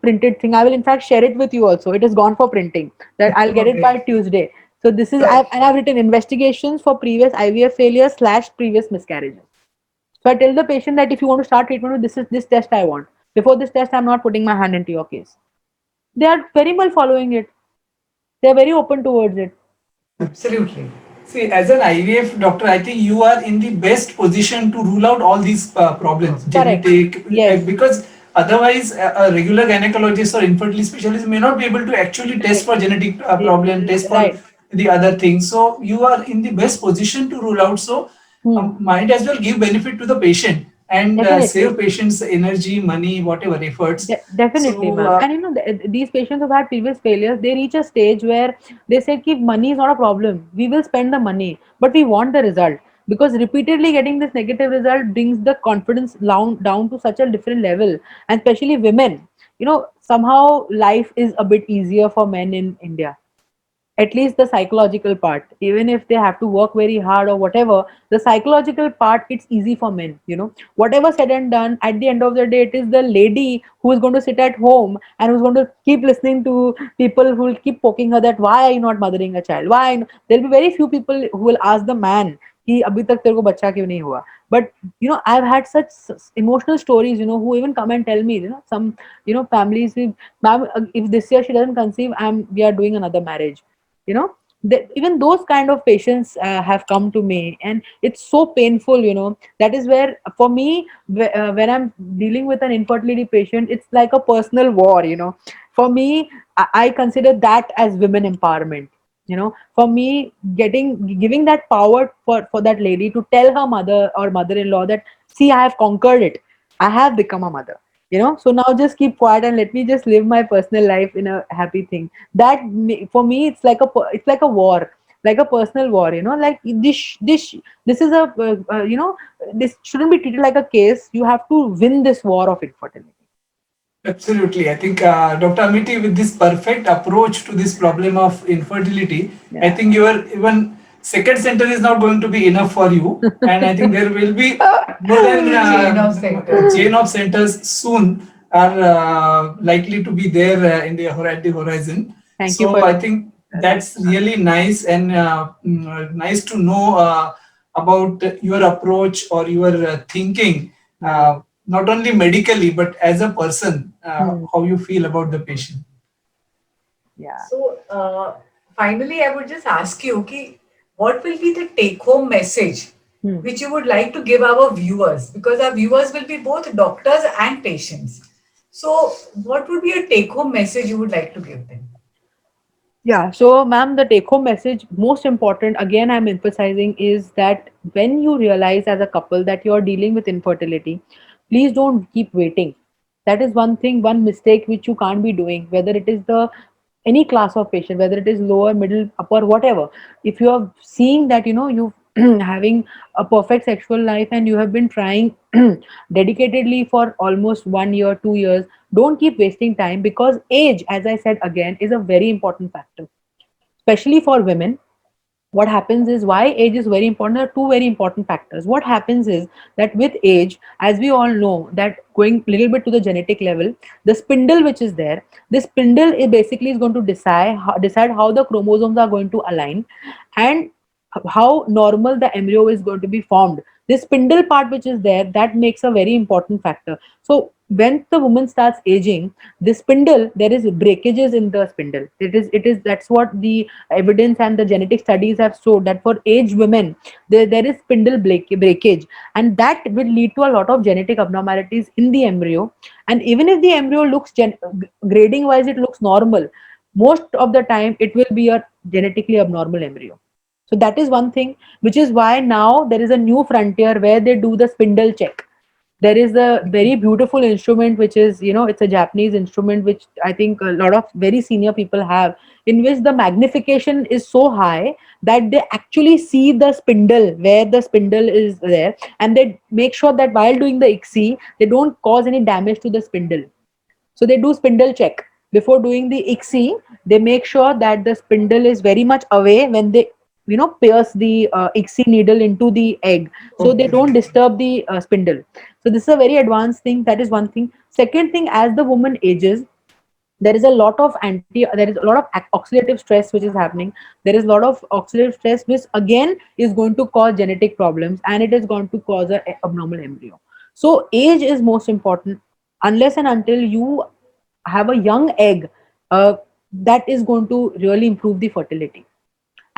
printed thing. I will in fact share it with you also. It is gone for printing. That I'll get it by Okay. Tuesday. So this is Sure. I've written investigations for previous IVF failures / previous miscarriages. So I tell the patient that if you want to start treatment, this is this test I want. Before this test, I'm not putting my hand into your case. They are very well following it. They are very open towards it. Absolutely. See, as an IVF doctor, I think you are in the best position to rule out all these problems, Correct. genetic, Yes. because otherwise a regular gynecologist or infertility specialist may not be able to actually test Correct. for genetic Yeah, problem, test for right. the other things. So you are in the best position to rule out. So Hmm. might as well give benefit to the patient and save Definitely. patients energy, money, whatever efforts. Definitely, So ma'am. And you know, these patients who've had previous failures, they reach a stage where they say, "Ki money is not a problem. We will spend the money, but we want the result." Because repeatedly getting this negative result brings the confidence down to such a different level, and especially women. You know, somehow life is a bit easier for men in India, at least the psychological part. Even if they have to work very hard or whatever, the psychological part, it's easy for men. You know, whatever said and done, at the end of the day, it is the lady who is going to sit at home and who's going to keep listening to people who will keep poking her that why are you not mothering a child, there'll be very few people who will ask the man कि अभी तक तेरे को बच्चा क्यों नहीं हुआ. But you know, I've had such emotional stories, you know, who even come and tell me, you know, some, you know, families with, ma'am, if this year she doesn't conceive, we are doing another marriage. You know, even those kind of patients have come to me, and it's so painful. You know, that is where for me, when I'm dealing with an infertility patient, it's like a personal war. You know, for me, I consider that as women empowerment. You know, for me, giving that power for that lady to tell her mother or mother-in-law that, see, I have conquered it, I have become a mother. You know, so now just keep quiet and let me just live my personal life in a happy thing. For me, it's like it's like a war, like a personal war. You know, like this is a you know, this shouldn't be treated like a case. You have to win this war of infertility. absolutely. I think, Dr. Amity, with this perfect approach to this problem of infertility, I Yeah. think your even second center is not going to be enough for you. And I think there will be more than Chain of centers. chain of centers soon are likely to be there at the horizon. Thank you So for I think that. that's really nice and nice to know about your approach or your thinking, Yeah. not only medically but as a person, Hmm. how you feel about the patient. Yeah. So, finally, I would just ask you, ki, what will be the take home message Hmm. which you would like to give our viewers? Because our viewers will be both doctors and patients. So, what would be a take home message you would like to give them? Yeah, so ma'am, the take home message, most important, again, I'm emphasizing is that when you realize as a couple that you're dealing with infertility, please don't keep waiting. That is one thing, one mistake which you can't be doing, whether it is the any class of patient, whether it is lower, middle, upper, whatever. If you are seeing that, you know, you having a perfect sexual life and you have been trying dedicatedly for almost 1 year, 2 years, don't keep wasting time, because age, as I said again, is a very important factor, especially for women. What happens is, why age is very important, there are two very important factors. What happens is that with age, as we all know, that going a little bit to the genetic level, the spindle which is there, this spindle is basically is going to decide how the chromosomes are going to align, and how normal the embryo is going to be formed. This spindle part which is there, that makes a very important factor. So when the woman starts aging, the spindle, there is breakages in the spindle. It is that's what the evidence and the genetic studies have showed, that for aged women, there is spindle breakage, and that will lead to a lot of genetic abnormalities in the embryo. And even if the embryo looks grading wise, it looks normal, most of the time it will be a genetically abnormal embryo. So that is one thing, which is why now there is a new frontier where they do the spindle check. There is a very beautiful instrument which is, you know, it's a Japanese instrument which I think a lot of very senior people have, in which the magnification is so high that they actually see the spindle, where the spindle is there, and they make sure that while doing the ICSI, they don't cause any damage to the spindle. So they do spindle check before doing the ICSI. They make sure that the spindle is very much away when they, you know, pierce the ICSI needle into the egg, so they Okay. don't disturb the spindle. So this is a very advanced thing. That is one thing. Second thing, as the woman ages, there is a lot of oxidative stress which is happening. There is a lot of oxidative stress which again is going to cause genetic problems, and it is going to cause a abnormal embryo. So age is most important. Unless and until you have a young egg, that is going to really improve the fertility.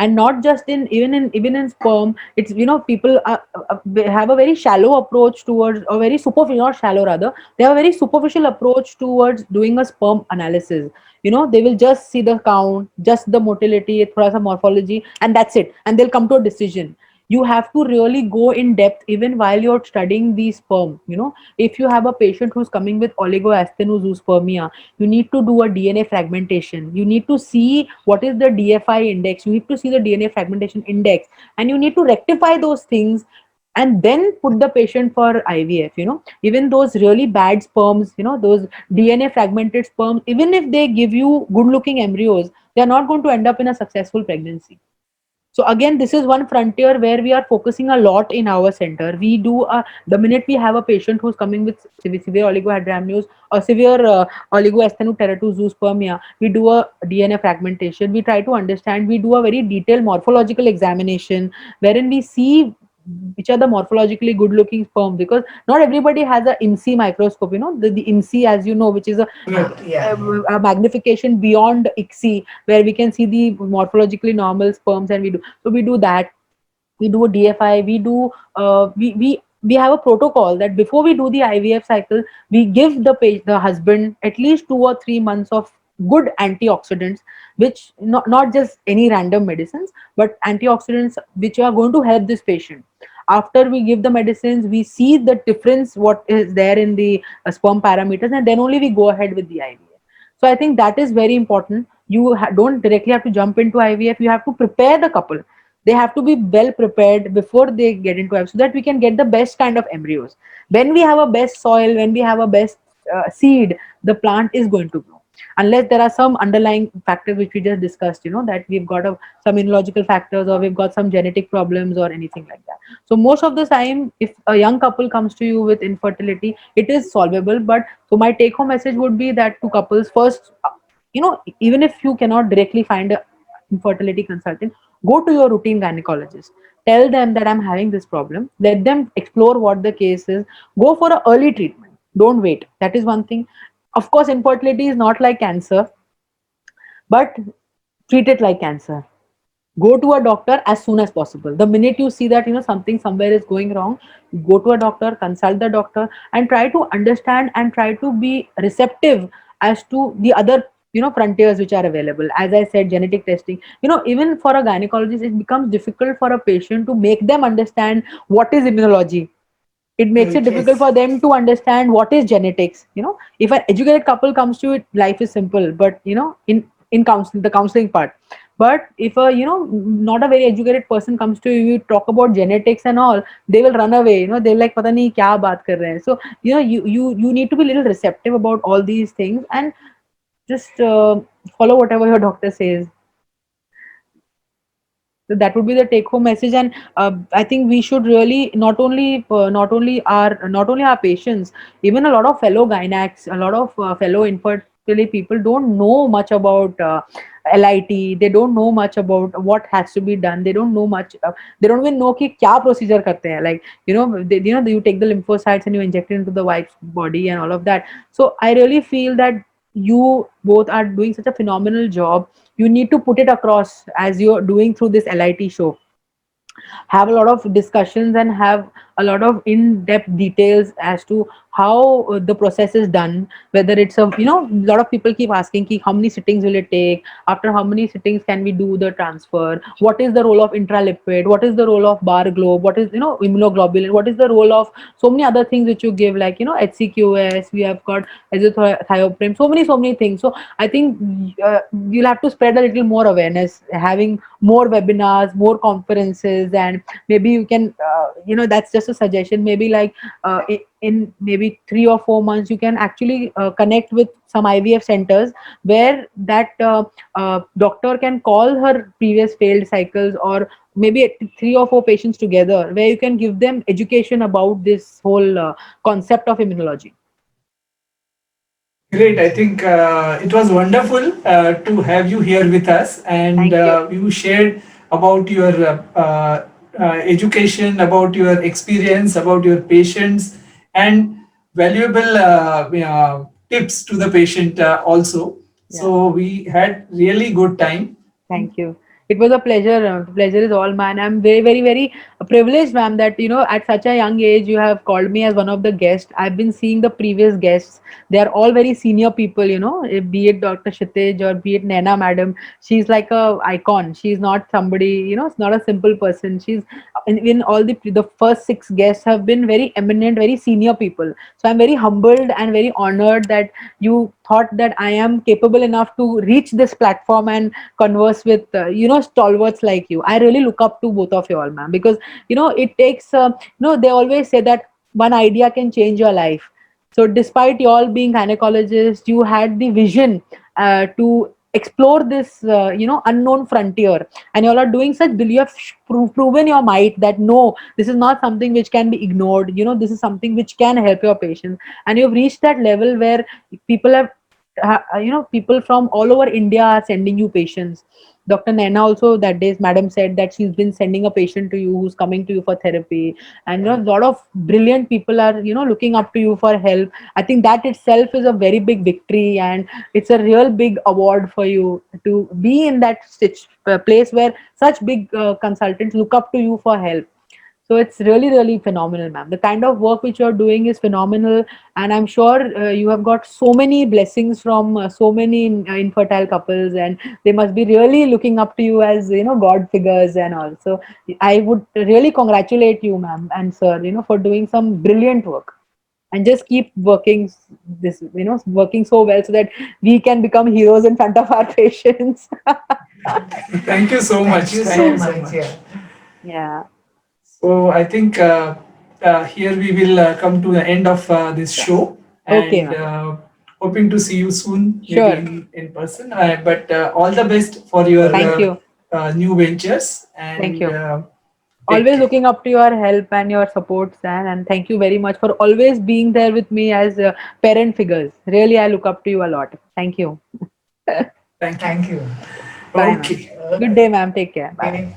And not just in, even in sperm, it's, you know, people they have a very shallow approach towards, or very superficial, not shallow rather, they have a very superficial approach towards doing a sperm analysis. You know, they will just see the count, just the motility, thoda sa morphology, and that's it, and they'll come to a decision. You have to really go in depth even while you're studying the sperm. If you have a patient who's coming with oligoasthenospermia, you need to do a DNA fragmentation. You need to see what is the DFI index. You need to see the DNA fragmentation index, and you need to rectify those things and then put the patient for IVF. Even those really bad sperms, those DNA fragmented sperms, even if they give you good looking embryos, they are not going to end up in a successful pregnancy. So again, this is one frontier where we are focusing a lot in our center. The minute we have a patient who's coming with severe oligohydramnios or severe oligoasthenoteratozoospermia, we do a DNA fragmentation. We try to understand. We do a very detailed morphological examination wherein we see which are the morphologically good looking sperm, because not everybody has a IMSI microscope. The IMSI, as you know, which is Yeah. a magnification beyond ICSI, where we can see the morphologically normal sperms, and we do that. We do a DFI. We have a protocol that before we do the IVF cycle, we give the husband at least 2 or 3 months of good antioxidants, which not just any random medicines, but antioxidants which are going to help this patient. After we give the medicines, we see the difference what is there in the sperm parameters, and then only we go ahead with the IVF. So I think that is very important. You don't directly have to jump into IVF. You have to prepare the couple. They have to be well prepared before they get into IVF, so that we can get the best kind of embryos. When we have a best soil, when we have a best seed, the plant is going to grow. Unless there are some underlying factors which we just discussed, that we've got some immunological factors, or we've got some genetic problems or anything like that. So most of the time, if a young couple comes to you with infertility, it is solvable. But so my take home message would be that to couples, first, even if you cannot directly find a infertility consultant, go to your routine gynecologist. Tell them that I'm having this problem. Let them explore what the case is. Go for an early treatment. Don't wait. That is one thing. Of course, infertility is not like cancer, but treat it like cancer. Go to a doctor as soon as possible. The minute you see that something somewhere is going wrong, go to a doctor, consult the doctor, and try to understand and try to be receptive as to the other frontiers which are available. As I said, genetic testing. Even for a gynecologist, it becomes difficult for a patient to make them understand what is immunology. It makes it Right. difficult Yes. for them to understand what is genetics. If an educated couple comes to it, life is simple. But in counseling, the counseling part. But if a not a very educated person comes to you, you talk about genetics and all, they will run away. They're like, pata nahi kya baat kar rahe hain. So you need to be a little receptive about all these things, and just follow whatever your doctor says. So that would be the take home message. And I think we should really not only our patients, even a lot of fellow gynacs, a lot of fellow infertility people don't know much about LIT. They don't know much about what has to be done. They don't know much. They don't even know कि क्या procedure करते हैं. Like you take the lymphocytes and you inject it into the wife's body and all of that. So I really feel that you both are doing such a phenomenal job. You need to put it across as you're doing through this LIT show. Have a lot of discussions and have a lot of in-depth details as to how the process is done. Whether it's a lot of people keep asking ki, how many sittings will it take, after how many sittings can we do the transfer, what is the role of intralipid, what is the role of bar globe, what is immunoglobulin, what is the role of so many other things which you give, like HCQS, we have got azathioprine, so many things. So I think you'll have to spread a little more awareness, having more webinars, more conferences, and maybe you can that's just a suggestion. Maybe like in maybe 3 or 4 months, you can actually connect with some IVF centers where that doctor can call her previous failed cycles, or maybe 3 or 4 patients together, where you can give them education about this whole concept of immunology. Great. I think it was wonderful to have you here with us, and Thank you. you shared about your education, about your experience, about your patients, and valuable tips to the patient also. Yeah. So we had really good time. Thank you. It was a pleasure. Pleasure is all mine. I'm very, very, very privileged, ma'am, that at such a young age you have called me as one of the guests. I've been seeing the previous guests. They are all very senior people. Be it Dr. Kshitij or be it Naina, madam. She's like a icon. She's not somebody. It's not a simple person. She's in all the first six guests have been very eminent, very senior people. So I'm very humbled and very honored that you thought that I am capable enough to reach this platform and converse with stalwarts like you. I really look up to both of you all, ma'am, because it takes they always say that one idea can change your life. So despite you all being gynecologists, you had the vision to explore this unknown frontier, and you all are doing such you have proven your might that no, this is not something which can be ignored. This is something which can help your patients, and you've reached that level where people have people from all over India are sending you patients. Dr. Naina also that day, madam said that she's been sending a patient to you who's coming to you for therapy, and a lot of brilliant people are looking up to you for help. I think that itself is a very big victory, and it's a real big award for you to be in that place where such big consultants look up to you for help. So it's really, really phenomenal, ma'am. The kind of work which you're doing is phenomenal, and I'm sure you have got so many blessings from so many infertile couples, and they must be really looking up to you as god figures and all. So I would really congratulate you, ma'am and sir, for doing some brilliant work. And just keep working working so well so that we can become heroes in front of our patients. Thank you so much. Thank you Thank so you so much. much. Yeah. Yeah. So I think here we will come to the end of this show, Okay, and ma'am. hoping to see you soon, maybe Sure. in person. But all the best for your Thank you. new ventures, Thank and you. take Always care. looking up to your help and your support, Stan. And thank you very much for always being there with me as parent figures. Really, I look up to you a lot. Thank you. Thank you. Thank you. Bye, ma'am. Okay. Good day, ma'am. Take care. Bye. Okay.